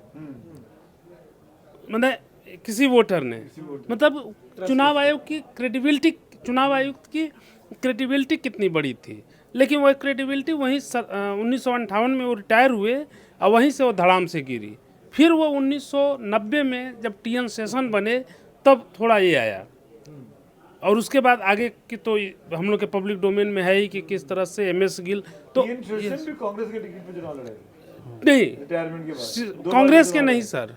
मतलब किसी वोटर ने, मतलब चुनाव आयोग की क्रेडिबिलिटी, चुनाव आयुक्त की क्रेडिबिलिटी कितनी बड़ी थी। लेकिन वह क्रेडिबिलिटी वहीं 1958 में वो रिटायर हुए, और वहीं से वो धड़ाम से गिरी। फिर वो 1990 में जब टीएन सेशन बने तब थोड़ा ये आया, और उसके बाद आगे की तो हम लोग के पब्लिक डोमेन में है ही कि किस तरह से एमएस गिल तो भी कांग्रेस के टिकट पे चुनाव लड़े नहीं, रिटायरमेंट के बाद कांग्रेस के नहीं सर,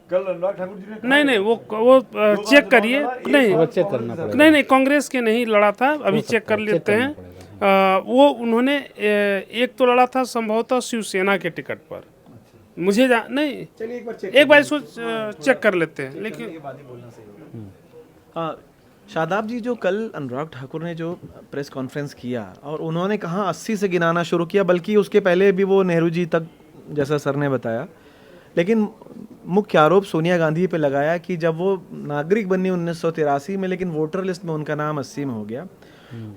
कल अनुराग ठाकुर जी ने नहीं वो चेक करिए, नहीं चेक करना पड़ेगा। नहीं कांग्रेस के नहीं लड़ा था, अभी चेक कर लेते हैं। वो उन्होंने एक तो लड़ा था संभवतः शिवसेना के टिकट पर, मुझे नहीं, चलिए एक बार इसको चेक कर लेते हैं। लेकिन शादाब जी, जो कल अनुराग ठाकुर ने जो प्रेस कॉन्फ्रेंस किया और उन्होंने कहा 80 से गिनाना शुरू किया, बल्कि उसके पहले भी वो नेहरू जी तक, जैसा सर ने बताया, लेकिन मुख्य आरोप सोनिया गांधी पे लगाया कि जब वो नागरिक बनी 1983 में, लेकिन वोटर लिस्ट में उनका नाम 80 में हो गया।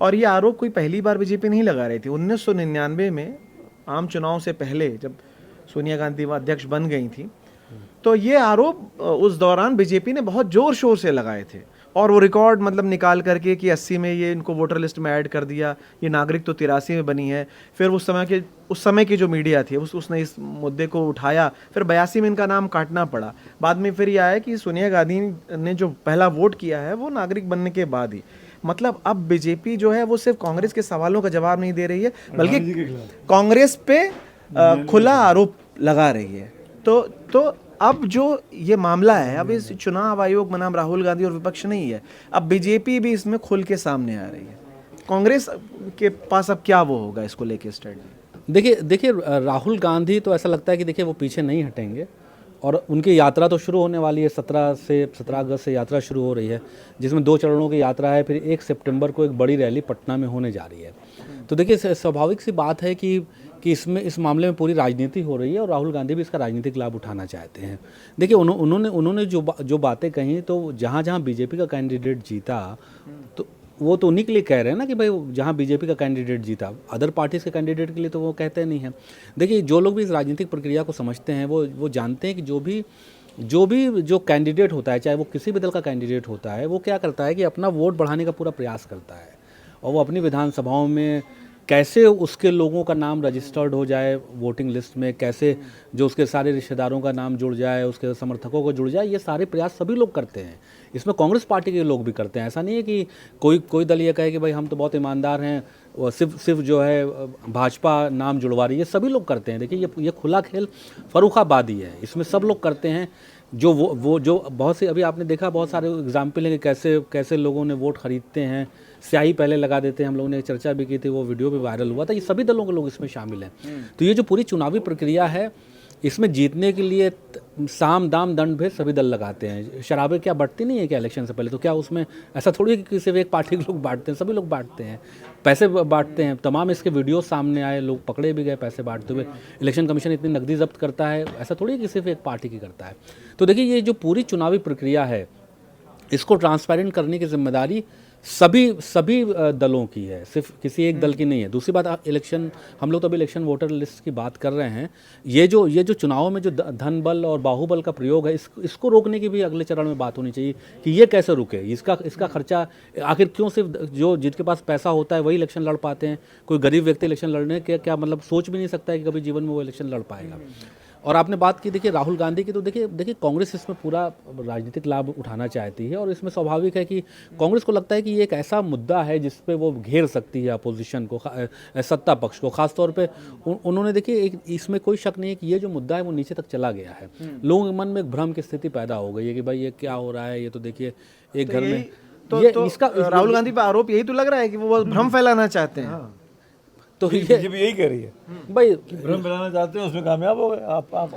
और ये आरोप कोई पहली बार बीजेपी नहीं लगा रही थी। 1999 में आम चुनाव से पहले जब सोनिया गांधी अध्यक्ष बन गई थी, तो ये आरोप उस दौरान बीजेपी ने बहुत जोर शोर से लगाए थे, और वो रिकॉर्ड मतलब निकाल करके कि 80 में ये इनको वोटर लिस्ट में ऐड कर दिया, ये नागरिक तो 83 में बनी है। फिर उस समय की जो मीडिया थी उसने इस मुद्दे को उठाया, फिर 82 में इनका नाम काटना पड़ा। बाद में फिर ये आया कि सोनिया गांधी ने जो पहला वोट किया है वो नागरिक बनने के बाद ही। मतलब अब बीजेपी जो है वो सिर्फ कांग्रेस के सवालों का जवाब नहीं दे रही है, बल्कि कांग्रेस पे खुला आरोप लगा रही है। तो अब जो ये मामला है, अब इस चुनाव आयोग बनाम राहुल गांधी और विपक्ष नहीं है, अब बीजेपी भी इसमें खुल के सामने आ रही है। कांग्रेस के पास अब क्या वो होगा इसको लेके स्ट्रेटजी? देखिए राहुल गांधी तो ऐसा लगता है कि देखिए वो पीछे नहीं हटेंगे और उनकी यात्रा तो शुरू होने वाली है। 17 अगस्त से यात्रा शुरू हो रही है, जिसमें 2 चरणों की यात्रा है। फिर 1 सितंबर को एक बड़ी रैली पटना में होने जा रही है। तो देखिए स्वाभाविक सी बात है कि इसमें इस मामले में पूरी राजनीति हो रही है और राहुल गांधी भी इसका राजनीतिक लाभ उठाना चाहते हैं। देखिए उन्होंने जो बातें कही, तो जहाँ जहाँ बीजेपी का कैंडिडेट जीता तो वो तो उन्हीं के लिए कह रहे हैं ना कि भाई जहाँ बीजेपी का कैंडिडेट जीता, अदर पार्टीज के कैंडिडेट के लिए तो वो कहते नहीं हैं। देखिए जो लोग भी इस राजनीतिक प्रक्रिया को समझते हैं वो जानते हैं कि जो कैंडिडेट होता है, चाहे वो किसी भी दल का कैंडिडेट होता है, वो क्या करता है कि अपना वोट बढ़ाने का पूरा प्रयास करता है और वो अपनी विधानसभाओं में कैसे उसके लोगों का नाम रजिस्टर्ड हो जाए वोटिंग लिस्ट में, कैसे जो उसके सारे रिश्तेदारों का नाम जुड़ जाए, उसके समर्थकों को जुड़ जाए, ये सारे प्रयास सभी लोग करते हैं। इसमें कांग्रेस पार्टी के लोग भी करते हैं। ऐसा नहीं है कि कोई दल ये कहे कि भाई हम तो बहुत ईमानदार हैं, सिर्फ जो है भाजपा नाम जुड़वा रही है। सभी लोग करते हैं। देखिए ये खुला खेल फर्रुखाबादी है, इसमें सब लोग करते हैं। जो बहुत से अभी आपने देखा, बहुत सारे एग्जाम्पल हैं कि कैसे लोगों ने वोट खरीदते हैं, स्याही पहले लगा देते हैं। हम लोगों ने चर्चा भी की थी, वो वीडियो भी वायरल हुआ था। ये सभी दलों के लोग इसमें शामिल हैं। तो ये जो पूरी चुनावी प्रक्रिया है, इसमें जीतने के लिए साम दाम दंड भेद सभी दल लगाते हैं। शराबें क्या बढ़ती नहीं है क्या इलेक्शन से पहले? तो क्या उसमें ऐसा थोड़ी है कि किसी एक पार्टी के लोग बांटते हैं? सभी लोग बांटते हैं, पैसे बांटते हैं। तमाम इसके वीडियो सामने आए, लोग पकड़े भी गए पैसे बांटते हुए। इलेक्शन कमीशन इतनी नकदी जब्त करता है, ऐसा थोड़ी है कि सिर्फ एक पार्टी की करता है। तो देखिए ये जो पूरी चुनावी प्रक्रिया है, इसको ट्रांसपेरेंट करने की जिम्मेदारी सभी दलों की है, सिर्फ किसी एक दल की नहीं है। दूसरी बात, इलेक्शन, हम लोग तो अभी इलेक्शन वोटर लिस्ट की बात कर रहे हैं। ये जो चुनाव में जो धन बल और बाहुबल का प्रयोग है, इसको रोकने की भी अगले चरण में बात होनी चाहिए कि ये कैसे रुके। इसका खर्चा आखिर क्यों सिर्फ जिनके पास पैसा होता है वही इलेक्शन लड़ पाते हैं? कोई गरीब व्यक्ति इलेक्शन लड़ने के क्या मतलब सोच भी नहीं सकता है कि कभी जीवन में वो इलेक्शन लड़ पाएगा। और आपने बात की देखिए राहुल गांधी की, तो देखिए कांग्रेस इसमें पूरा राजनीतिक लाभ उठाना चाहती है और इसमें स्वाभाविक है कि कांग्रेस को लगता है कि ये एक ऐसा मुद्दा है जिस पे वो घेर सकती है अपोजिशन को, सत्ता पक्ष को। खासतौर पे उन्होंने देखिए इसमें कोई शक नहीं है कि ये जो मुद्दा है वो नीचे तक चला गया है। लोगों के मन में एक भ्रम की स्थिति पैदा हो गई है कि भाई ये क्या हो रहा है। ये तो देखिए एक घर में इसका राहुल गांधी पे आरोप यही तो लग रहा है कि वो भ्रम फैलाना चाहते हैं। तो बीजेपी यही कह रही है भाई, भ्रम फैलाना चाहते हैं, उसमें कामयाब हो गए।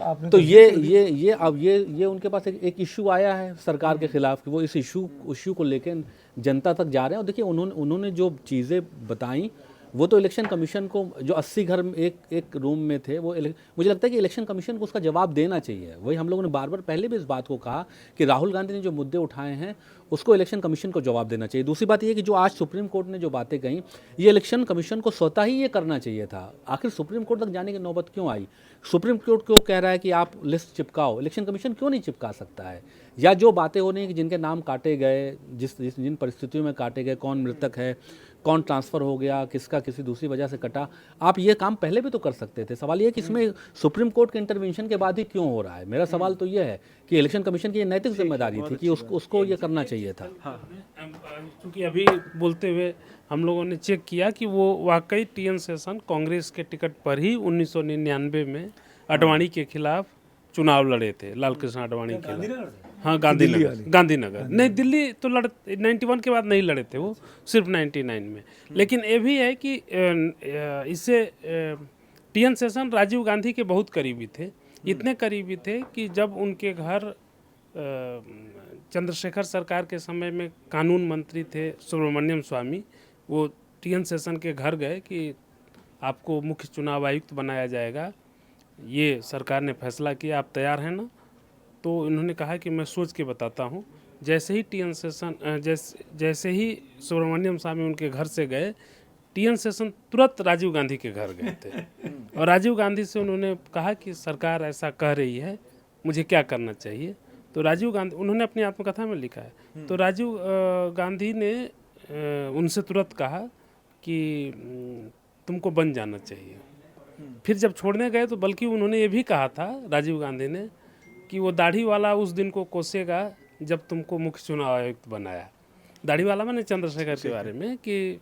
आपने तो ये उनके पास एक इशू आया है सरकार के खिलाफ कि वो इस इशू को लेकर जनता तक जा रहे हैं। और देखिए उन्होंने जो चीज़ें बताई, वो तो इलेक्शन कमीशन को, जो 80 घर एक रूम में थे, वो मुझे लगता है कि इलेक्शन कमीशन को उसका जवाब देना चाहिए। वही हम लोगों ने बार बार पहले भी इस बात को कहा कि राहुल गांधी ने जो मुद्दे उठाए हैं उसको इलेक्शन कमीशन को जवाब देना चाहिए। दूसरी बात ये कि जो आज सुप्रीम कोर्ट ने जो बातें कही, ये इलेक्शन कमीशन को स्वतः ही ये करना चाहिए था। आखिर सुप्रीम कोर्ट तक जाने की नौबत क्यों आई? सुप्रीम कोर्ट क्यों कह रहा है कि आप लिस्ट चिपकाओ? इलेक्शन कमीशन क्यों नहीं चिपका सकता है? या जो बातें हो रही हैं कि जिनके नाम काटे गए, जिन परिस्थितियों में काटे गए, कौन मृतक है, कौन ट्रांसफ़र हो गया, किसका किसी दूसरी वजह से कटा, आप ये काम पहले भी तो कर सकते थे। सवाल ये है कि इसमें सुप्रीम कोर्ट के इंटरवेंशन के बाद ही क्यों हो रहा है? मेरा सवाल तो ये है कि इलेक्शन कमीशन की ये नैतिक जिम्मेदारी थी कि उसको ये करना चाहिए था। क्योंकि अभी बोलते हुए हम लोगों ने चेक किया कि वो वाकई टीएन शेषन कांग्रेस के टिकट पर ही 1999 में आडवाणी के खिलाफ चुनाव लड़े थे, लाल कृष्ण आडवाणी के खिलाफ। हाँ, गांधीनगर नहीं, दिल्ली तो 91 के बाद नहीं लड़े थे, वो सिर्फ 99 में। लेकिन ये भी है कि इससे टीएन शेषन राजीव गांधी के बहुत करीबी थे। इतने करीबी थे कि जब उनके घर चंद्रशेखर सरकार के समय में कानून मंत्री थे सुब्रमण्यम स्वामी, वो टीएन शेषन के घर गए कि आपको मुख्य चुनाव आयुक्त बनाया जाएगा, ये सरकार ने फैसला किया, आप तैयार हैं ना? तो इन्होंने कहा कि मैं सोच के बताता हूँ। जैसे ही टीएन शेषन जैसे ही सुब्रमण्यम स्वामी उनके घर से गए, टीएन शेषन तुरंत राजीव गांधी के घर गए थे और राजीव गांधी से उन्होंने कहा कि सरकार ऐसा कह रही है, मुझे क्या करना चाहिए? तो राजीव गांधी, उन्होंने अपनी आत्मकथा में लिखा है, तो राजीव गांधी ने उनसे तुरंत कहा कि तुमको बन जाना चाहिए। फिर जब छोड़ने गए तो बल्कि उन्होंने ये भी कहा था राजीव गांधी ने कि वो दाढ़ी वाला उस दिन को कोसेगा जब तुमको मुख्य चुनाव आयुक्त बनाया। दाढ़ी वाला मैंने चंद्रशेखर के बारे में कि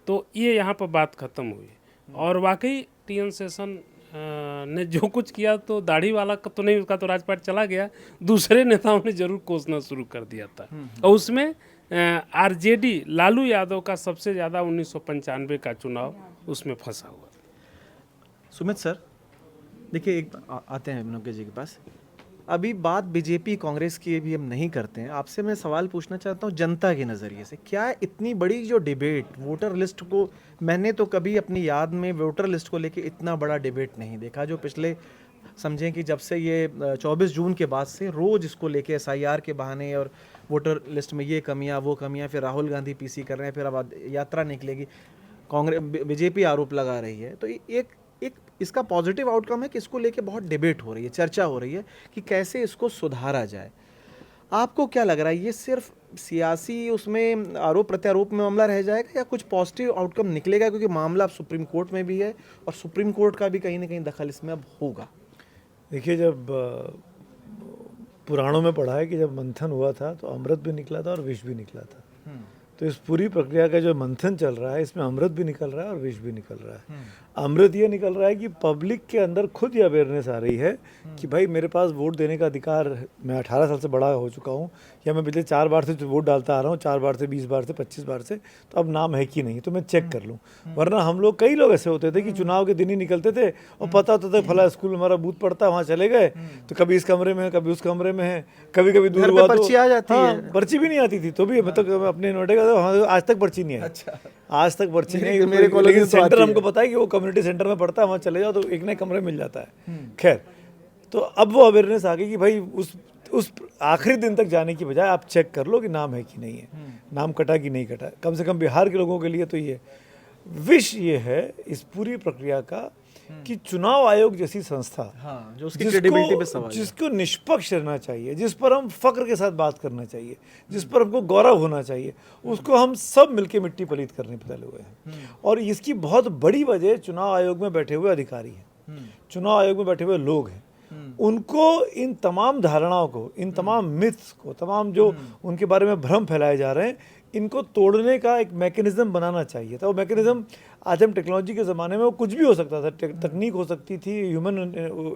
तो ये यहाँ पर बात ख़त्म हुई। और वाकई टीएन शेषन ने जो कुछ किया तो दाढ़ी वाला का तो नहीं, उसका तो राजपाट चला गया, दूसरे नेताओं ने जरूर कोसना शुरू कर दिया था। और उसमें आरजेडी लालू यादव का सबसे ज़्यादा 1995 का चुनाव उसमें फंसा हुआ था। सुमित सर, देखिए आते हैं मनोज जी के पास। अभी बात बीजेपी कांग्रेस की भी हम नहीं करते हैं, आपसे मैं सवाल पूछना चाहता हूं जनता के नज़रिए से, क्या इतनी बड़ी जो डिबेट वोटर लिस्ट को, मैंने तो कभी अपनी याद में वोटर लिस्ट को लेके इतना बड़ा डिबेट नहीं देखा, जो पिछले समझें कि जब से ये 24 जून के बाद से रोज़ इसको लेके एसआईआर के बहाने और वोटर लिस्ट में ये कमियां वो कमियां, फिर राहुल गांधी पीसी कर रहे हैं, फिर अब यात्रा निकलेगी, कांग्रेस बीजेपी आरोप लगा रही है। तो एक इसका पॉजिटिव आउटकम है कि इसको लेके बहुत डिबेट हो रही है, चर्चा हो रही है कि कैसे इसको सुधारा जाए। आपको क्या लग रहा है, ये सिर्फ सियासी उसमें आरोप प्रत्यारोप में मामला रह जाएगा या कुछ पॉजिटिव आउटकम निकलेगा, क्योंकि मामला अब सुप्रीम कोर्ट में भी है और सुप्रीम कोर्ट का भी कहीं ना कहीं दखल इसमें अब होगा? देखिए, जब पुराणों में पढ़ा है कि जब मंथन हुआ था तो अमृत भी निकला था और विष भी निकला था। तो इस पूरी प्रक्रिया का जो मंथन चल रहा है, इसमें अमृत भी निकल रहा है और विष भी निकल रहा है। अमृत ये निकल रहा है कि पब्लिक के अंदर खुद ये अवेयरनेस आ रही है कि भाई मेरे पास वोट देने का अधिकार, मैं 18 साल से बड़ा हो चुका हूँ, या मैं पिछले 4 बार से वोट डालता आ रहा हूँ, 4 बार से 20 बार से 25 बार से, तो अब नाम है कि नहीं तो मैं चेक कर लूँ। वरना हम लोग, कई लोग ऐसे होते थे कि चुनाव के दिन ही निकलते थे और पता होता था फला स्कूल में हमारा बूथ पड़ता, वहाँ चले गए, तो कभी इस कमरे में है, कभी उस कमरे में है, कभी कभी दूर हुआ तो पर्ची आ जाती है। पर्ची भी नहीं आती थी, तो भी मतलब अपने नोटे का आज तक पर्ची नहीं आई। अच्छा, आज तक पर्ची नहीं मेरे कॉलेज लेकिन में तो सेंटर आती हमको पता है कि वो कम्युनिटी सेंटर में पड़ता है, वहाँ चले जाओ तो एक नए कमरे मिल जाता है। खैर, तो अब वो अवेयरनेस आ गई कि भाई उस आखिरी दिन तक जाने की बजाय आप चेक कर लो कि नाम है कि नहीं है, नाम कटा कि नहीं कटा। कम से कम बिहार के लोगों के लिए तो ये विश ये है इस पूरी प्रक्रिया का कि चुनाव आयोग जैसी संस्था, हाँ, जो उसकी क्रेडिबिलिटी पे सवाल है, जिसको निष्पक्ष रहना चाहिए, जिस पर हम फक्र के साथ बात करना चाहिए, जिस पर हमको गौरव होना चाहिए, उसको हम सब मिलके मिट्टी पलीत करने पर लगे हुए हैं। और इसकी बहुत बड़ी वजह चुनाव आयोग में बैठे हुए अधिकारी हैं, चुनाव आयोग में बैठे हुए लोग हैं। उनको इन तमाम धारणाओं को, इन तमाम मिथ्स को, तमाम जो उनके बारे में भ्रम फैलाए जा रहे हैं, इनको तोड़ने का एक मैकेनिज्म बनाना चाहिए था। वो मैकेनिज्म, आज हम टेक्नोलॉजी के ज़माने में वो कुछ भी हो सकता था, तकनीक हो सकती थी, ह्यूमन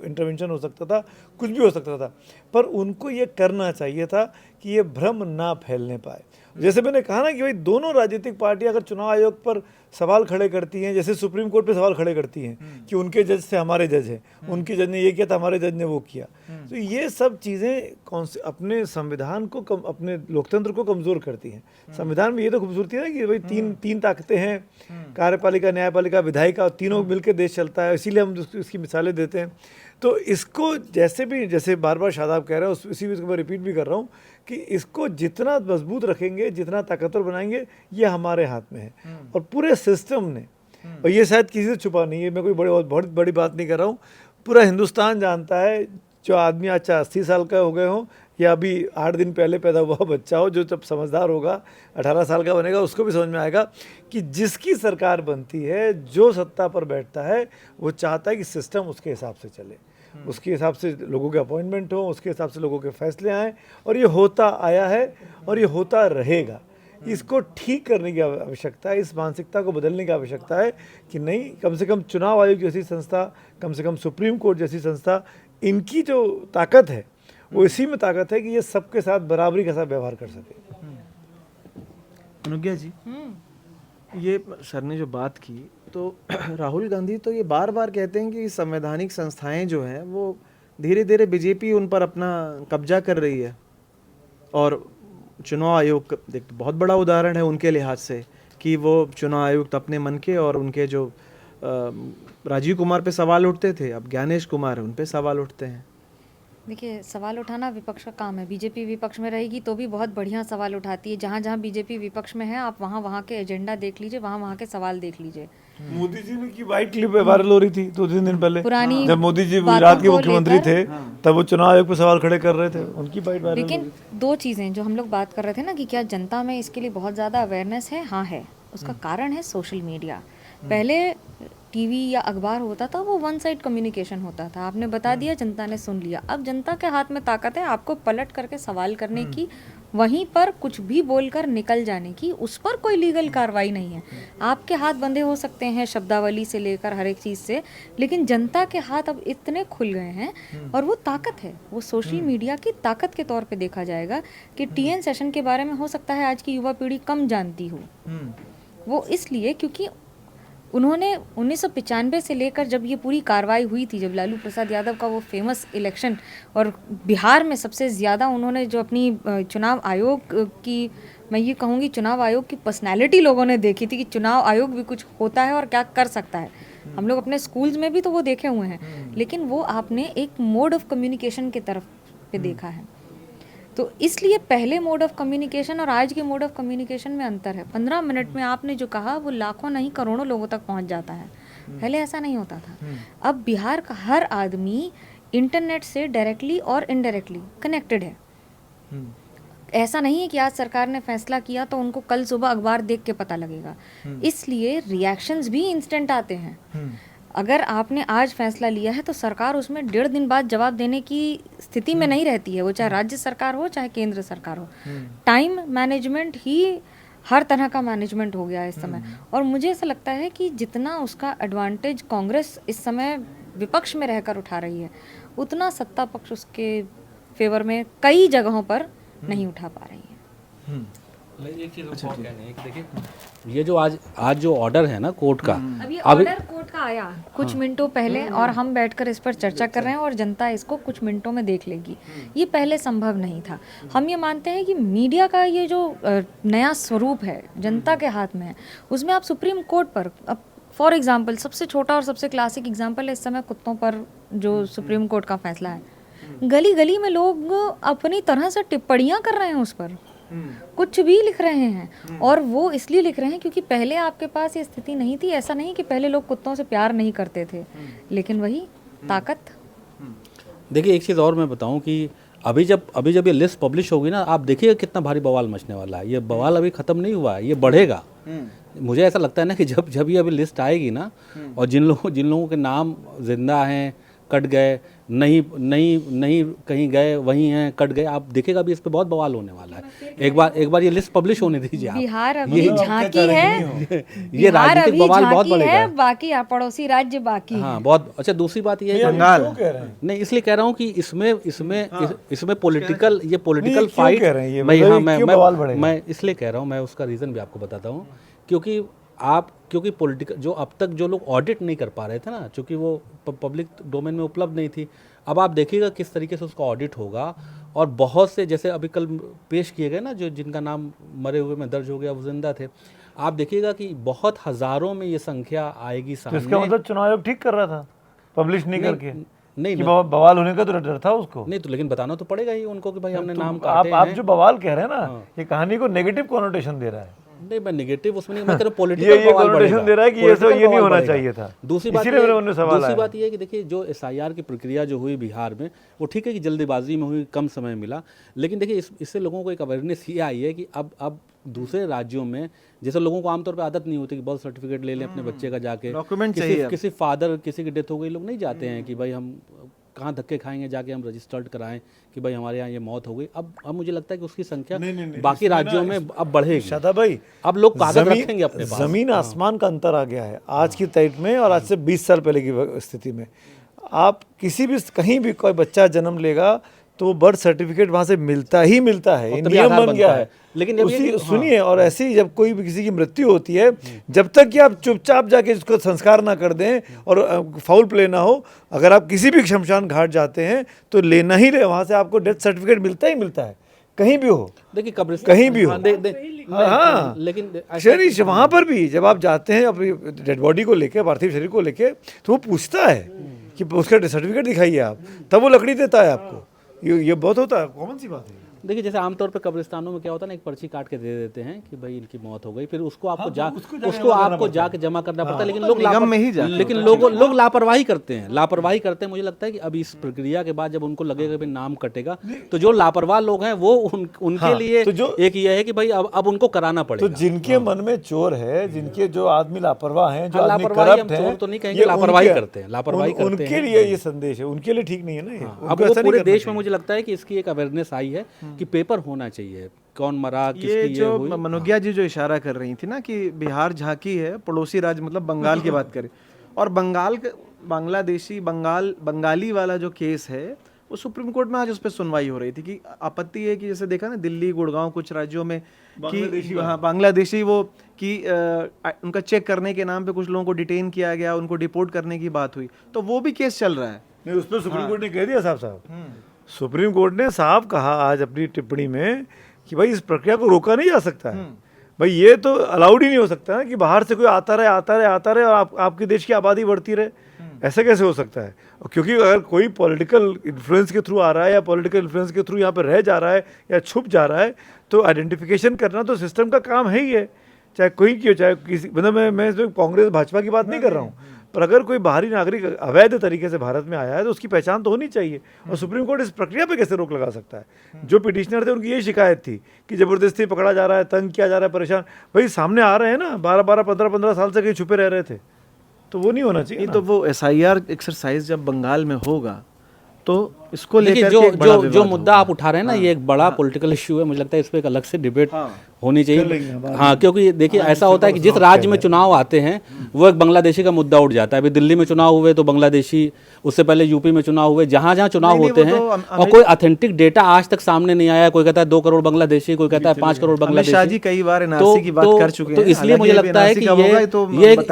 इंटरवेंशन हो सकता था, कुछ भी हो सकता था, पर उनको ये करना चाहिए था कि ये भ्रम ना फैलने पाए। जैसे मैंने कहा ना कि भाई दोनों राजनीतिक पार्टियां अगर चुनाव आयोग पर सवाल खड़े करती हैं, जैसे सुप्रीम कोर्ट पे सवाल खड़े करती हैं कि उनके जज से हमारे जज हैं, उनके जज ने ये किया था, हमारे जज ने वो किया, तो ये सब चीज़ें अपने संविधान को अपने लोकतंत्र को कमज़ोर करती हैं। संविधान में ये तो खूबसूरती है ना कि भाई तीन ताकतें हैं, कार्यपालिका, न्यायपालिका, विधायिका, और तीनों मिलकर देश चलता है, इसीलिए हम इसकी मिसालें देते हैं। तो इसको जैसे बार बार शादाब कह रहे हैं, इसी को मैं रिपीट भी कर रहा हूँ कि इसको जितना मजबूत रखेंगे, जितना ताकतवर बनाएंगे, ये हमारे हाथ में है। और पूरे सिस्टम ने, और ये शायद किसी से छुपा नहीं है, मैं कोई बहुत बड़ी बात नहीं कर रहा हूँ, पूरा हिंदुस्तान जानता है, जो आदमी आज 80 साल का हो गए हों या अभी 8 दिन पहले पैदा हुआ बच्चा हो, जो जब समझदार होगा 18 साल का बनेगा, उसको भी समझ में आएगा कि जिसकी सरकार बनती है, जो सत्ता पर बैठता है, वो चाहता है कि सिस्टम उसके हिसाब से चले, उसके हिसाब से लोगों के अपॉइंटमेंट हो, उसके हिसाब से लोगों के फैसले आएँ, और ये होता आया है और ये होता रहेगा। इसको ठीक करने की आवश्यकता है, इस मानसिकता को बदलने की आवश्यकता है कि नहीं, कम से कम चुनाव आयोग जैसी संस्था, कम से कम सुप्रीम कोर्ट जैसी संस्था, इनकी जो ताकत है वो इसी में ताकत है कि ये सबके साथ बराबरी के साथ व्यवहार कर सके। अनुज्ञा जी, ये सर ने जो बात की, तो राहुल गांधी तो ये बार बार कहते हैं कि संवैधानिक संस्थाएं जो हैं वो धीरे धीरे बीजेपी उन पर अपना कब्जा कर रही है, और चुनाव आयोग एक बहुत बड़ा उदाहरण है उनके लिहाज से कि वो चुनाव आयुक्त अपने मन के, और उनके जो राजीव कुमार पे सवाल उठते थे, अब ज्ञानेश कुमार उन पे सवाल उठते हैं। देखिए, सवाल उठाना विपक्ष का काम है। बीजेपी विपक्ष में रहेगी तो भी बहुत बढ़िया सवाल उठाती है। जहाँ जहाँ बीजेपी विपक्ष में है, आप वहाँ के एजेंडा देख लीजिए, वहाँ के सवाल देख लीजिए। मोदी जी की वाइट क्लिप वायरल हो रही थी 2-3 दिन पहले, पुरानी जब मोदी जी गुजरात के मुख्यमंत्री थे, तब वो चुनाव आयोग पे सवाल खड़े कर रहे थे, उनकी वाइट वायरल। लेकिन दो चीज़ें जो हम लोग बात कर रहे थे ना कि क्या जनता में इसके लिए बहुत ज़्यादा अवेयरनेस है, हाँ है। उसका कारण है सोशल मीडिया। पहले टीवी या अखबार होता था वो वन साइड कम्युनिकेशन होता था, आपने बता दिया, जनता ने सुन लिया। अब जनता के हाथ में ताकत है आपको पलट करके सवाल करने की, वहीं पर कुछ भी बोलकर निकल जाने की, उस पर कोई लीगल कार्रवाई नहीं है। आपके हाथ बंधे हो सकते हैं शब्दावली से लेकर हर एक चीज़ से, लेकिन जनता के हाथ अब इतने खुल गए हैं और वो ताकत है, वो सोशल मीडिया की ताकत के तौर पे देखा जाएगा कि टीएन सेशन के बारे में हो सकता है आज की युवा पीढ़ी कम जानती हो। वो इसलिए क्योंकि उन्होंने 1995 से लेकर जब ये पूरी कार्रवाई हुई थी, जब लालू प्रसाद यादव का वो फेमस इलेक्शन, और बिहार में सबसे ज़्यादा उन्होंने जो अपनी चुनाव आयोग की, मैं ये कहूँगी चुनाव आयोग की पर्सनैलिटी लोगों ने देखी थी कि चुनाव आयोग भी कुछ होता है और क्या कर सकता है। हम लोग अपने स्कूल्स में भी तो वो देखे हुए हैं, लेकिन वो आपने एक मोड ऑफ कम्युनिकेशन की तरफ पे देखा है। तो इसलिए पहले मोड ऑफ कम्युनिकेशन और आज के मोड ऑफ कम्युनिकेशन में अंतर है। 15 मिनट में आपने जो कहा वो लाखों नहीं करोड़ों लोगों तक पहुंच जाता है, पहले ऐसा नहीं होता था। अब बिहार का हर आदमी इंटरनेट से डायरेक्टली और इनडायरेक्टली कनेक्टेड है। ऐसा नहीं है कि आज सरकार ने फैसला किया तो उनको कल सुबह अखबार देख के पता लगेगा, इसलिए रिएक्शंस भी इंस्टेंट आते हैं। अगर आपने आज फैसला लिया है तो सरकार उसमें 1.5 दिन बाद जवाब देने की स्थिति में नहीं रहती है, वो चाहे राज्य सरकार हो चाहे केंद्र सरकार हो। टाइम मैनेजमेंट ही हर तरह का मैनेजमेंट हो गया है इस समय, और मुझे ऐसा लगता है कि जितना उसका एडवांटेज कांग्रेस इस समय विपक्ष में रहकर उठा रही है, उतना सत्ता पक्ष उसके फेवर में कई जगहों पर नहीं उठा पा रही है। एक चीज़ और कहनी है कि देखिए ये जो आज जो ऑर्डर है ना कोर्ट का, अभी ऑर्डर कोर्ट का आया कुछ मिनटों पहले और हम बैठकर इस पर चर्चा कर रहे हैं और जनता इसको कुछ मिनटों में देख लेगी। ये पहले संभव नहीं था। हम ये मानते हैं कि मीडिया का ये जो नया स्वरूप है जनता के हाथ में है, उसमें आप सुप्रीम कोर्ट पर, अब फॉर एग्जाम्पल सबसे छोटा और सबसे क्लासिक एग्जाम्पल है इस समय कुत्तों पर जो सुप्रीम कोर्ट का फैसला है। गली गली में लोग अपनी तरह से टिप्पणियाँ कर रहे हैं उस पर, कुछ भी लिख रहे हैं, और वो इसलिए लिख रहे हैं क्योंकि पहले आपके पास ये स्थिति नहीं थी। ऐसा नहीं कि पहले लोग कुत्तों से प्यार नहीं करते थे, लेकिन वही ताकत। देखिए एक चीज़ और मैं बताऊं कि अभी जब ये लिस्ट पब्लिश होगी ना, आप देखिएगा कितना भारी बवाल मचने वाला है। ये बवाल अभी ख़त्म नहीं हुआ है, ये बढ़ेगा। मुझे ऐसा लगता है ना कि जब ये अभी लिस्ट आएगी ना, और जिन लोगों के नाम जिंदा हैं, कट गए, नहीं कहीं गए, वहीं हैं, कट गए, आप देखिएगा अभी इस पे बहुत बवाल होने वाला है। एक बार ये लिस्ट पब्लिश होने दीजिए आप। बिहार अभी झांकी है, ये राजनीतिक बवाल बहुत बढ़ेगा, बाकी पड़ोसी राज्य बाकी है। हाँ बहुत अच्छा। दूसरी बात ये है, नहीं इसलिए कह रहा हूँ कि इसमें पॉलिटिकल फाइट, मैं इसलिए कह रहा हूँ, मैं उसका रीज़न भी आपको बताता हूँ। क्योंकि पॉलिटिकल जो अब तक जो लोग ऑडिट नहीं कर पा रहे थे ना, क्योंकि वो पब्लिक डोमेन में उपलब्ध नहीं थी, अब आप देखिएगा किस तरीके से उसका ऑडिट होगा। और बहुत से जैसे अभी कल पेश किए गए ना, जो जिनका नाम मरे हुए में दर्ज हो गया वो जिंदा थे, आप देखिएगा कि बहुत हज़ारों में ये संख्या आएगी सामने। इसका मतलब चुनाव आयोग ठीक कर रहा था पब्लिश नहीं करके? नहीं कि बवाल होने का तो डर था उसको। नहीं तो लेकिन बताना तो पड़ेगा ही उनको कि भाई हमने नाम काटे आप जो बवाल कह रहे हैं ना, ये कहानी को नेगेटिव कॉनोटेशन दे रहा है। नहीं मैं नेगेटिव उसमें नहीं, मैं कह रहा पॉलिटिकल ये कॉनोटेशन दे रहा है कि ये नहीं होना चाहिए था। दूसरी बात ये है कि देखिए जो एसआईआर की प्रक्रिया जो हुई बिहार में, वो ठीक है कि जल्दबाजी में हुई, कम समय मिला, लेकिन देखिए इससे लोगों को एक अवेयरनेस ये आई है कि अब दूसरे राज्यों में जैसे लोगों को आमतौर पर आदत नहीं होती कि बर्थ सर्टिफिकेट ले लें अपने बच्चे का, जाके डॉक्यूमेंट चाहिए। किसी फादर किसी की डेथ हो गई, लोग नहीं जाते हैं कि भाई हम कहाँ धक्के खाएंगे, जाके हम रजिस्टर्ड कराएं कि भाई हमारे यहाँ ये मौत हो गई। अब मुझे लगता है कि उसकी संख्या बाकी राज्यों में अब बढ़ेगी। शादा भाई, अब लोग कागज रखेंगे अपने पास। जमीन आसमान का अंतर आ गया है आज की तारीख में और आज से 20 साल पहले की स्थिति में। आप कहीं भी कोई बच्चा जन्म लेगा तो बर्थ सर्टिफिकेट वहाँ से मिलता ही मिलता है, ये नियम बन गया है। लेकिन सुनिए, और ऐसे ही जब कोई भी किसी की मृत्यु होती है, जब तक कि आप चुपचाप जाके इसको संस्कार ना कर दें और फाउल प्ले ना हो, अगर आप किसी भी शमशान घाट जाते हैं तो लेना ही रहे, वहाँ से आपको डेथ सर्टिफिकेट मिलता ही मिलता है, कहीं भी हो। देखिए कहीं भी हो। हाँ लेकिन शरीर वहाँ पर भी जब आप जाते हैं अपनी डेड बॉडी को लेके, पार्थिव शरीर को लेके, तो वो पूछता है कि उसका सर्टिफिकेट दिखाइए आप, तब वो लकड़ी देता है आपको। ये बहुत होता है, कॉमन सी बात है। देखिए जैसे आमतौर पे कब्रिस्तानों में क्या होता है ना, एक पर्ची काट के दे देते हैं कि भाई इनकी मौत हो गई, फिर उसको आपको जाके जमा करना पड़ता है। लेकिन लोग लोग लापरवाही करते हैं। मुझे लगता है कि अब इस प्रक्रिया के बाद जब उनको लगेगा कि नाम कटेगा, तो जो लापरवाह लोग हैं वो उनके लिए एक ये है कि भाई अब उनको कराना पड़ेगा। तो जिनके मन में चोर है, जिनके जो आदमी लापरवाह हैं, जो आदमी लापरवाही, हम करप्ट हैं, चोर तो नहीं कहेंगे, लापरवाही करते हैं, उनके लिए ये संदेश है, उनके लिए ठीक नहीं है ना ये। अब वो पूरे देश में मुझे लगता है कि इसकी एक अवेयरनेस आई है कि पेपर होना चाहिए, कौन मरा, ये किसकी जो मनोज्ञा जी जो इशारा कर रही थी ना कि बिहार झांकी है, पड़ोसी राज्य मतलब बंगाल की बात करें, और बंगाली वाला जो केस है वो सुप्रीम कोर्ट में आज उस पर सुनवाई हो रही थी कि आपत्ति है कि जैसे देखा ना दिल्ली, गुड़गांव, कुछ राज्यों में कि बांग्लादेशी वो कि उनका चेक करने के नाम पे कुछ लोगों को डिटेन किया गया, उनको डिपोर्ट करने की बात हुई, तो वो भी केस चल रहा है। नहीं, उस पर सुप्रीम कोर्ट ने कह दिया साहब सुप्रीम कोर्ट ने साफ कहा आज अपनी टिप्पणी में कि भाई इस प्रक्रिया को रोका नहीं जा सकता है। भाई ये तो अलाउड ही नहीं हो सकता है कि बाहर से कोई आता रहे और आपके देश की आबादी बढ़ती रहे, ऐसा कैसे हो सकता है? क्योंकि अगर कोई पॉलिटिकल इन्फ्लुएंस के थ्रू आ रहा है या पॉलिटिकल इन्फ्लुएंस के थ्रू यहाँ पर रह जा रहा है या छुप जा रहा है, तो आइडेंटिफिकेशन करना तो सिस्टम का काम है ही है, चाहे कोई क्यों, चाहे किसी, मतलब मैं इसमें कांग्रेस भाजपा की बात नहीं कर रहा हूँ, पर अगर कोई बाहरी नागरिक अवैध तरीके से भारत में आया है तो उसकी पहचान तो होनी चाहिए। और सुप्रीम कोर्ट इस प्रक्रिया पे कैसे रोक लगा सकता है? जो पिटिशनर थे उनकी यही शिकायत थी कि ज़बरदस्ती पकड़ा जा रहा है, तंग किया जा रहा है, परेशान। भाई सामने आ रहे हैं ना, 12-12, 15-15 साल से कहीं छुपे रह रहे थे, तो वो नहीं होना चाहिए। तो वो SIR एक्सरसाइज जब बंगाल में होगा तो इसको देखिए लेकर जो मुद्दा आप उठा रहे हैं ना, ये एक बड़ा पॉलिटिकल इश्यू है। मुझे लगता है इस पर एक अलग से डिबेट होनी चाहिए। हाँ, क्योंकि देखिए ऐसा होता है कि जिस राज्य में चुनाव आते हैं वो एक बांग्लादेशी का मुद्दा उठ जाता है। अभी दिल्ली में चुनाव हुए तो बांग्लादेशी, उससे पहले यूपी में चुनाव हुए, जहाँ जहाँ चुनाव होते हैं और कोई ऑथेंटिक डेटा आज तक सामने नहीं आया। कोई कहता है 2 करोड़ बांग्लादेशी, कोई कहता है 5 करोड़ बांग्लादेशी। कई बार NRC की बात कर चुके हैं, तो इसलिए मुझे लगता है कि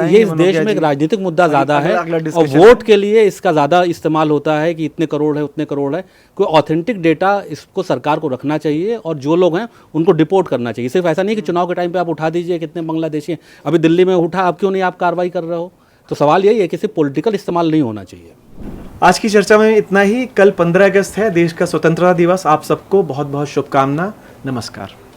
ये इस देश में एक राजनीतिक मुद्दा ज्यादा है और वोट के लिए इसका ज्यादा इस्तेमाल होता है कि इतने करोड़ है, उतने करोड़ है। कोई ऑथेंटिक डेटा इसको सरकार को रखना चाहिए और जो लोग हैं उनको डिपोर्ट करना चाहिए। सिर्फ ऐसा नहीं कि चुनाव के टाइम पे आप उठा दीजिए कितने बांग्लादेशी हैं, अभी दिल्ली में उठा, अब क्यों नहीं आप कार्रवाई कर रहे हो? तो सवाल यही है कि सिर्फ पॉलिटिकल इस्तेमाल नहीं होना चाहिए। आज की चर्चा में इतना ही। कल 15 अगस्त है, देश का स्वतंत्रता दिवस। आप सबको बहुत बहुत शुभकामना। नमस्कार।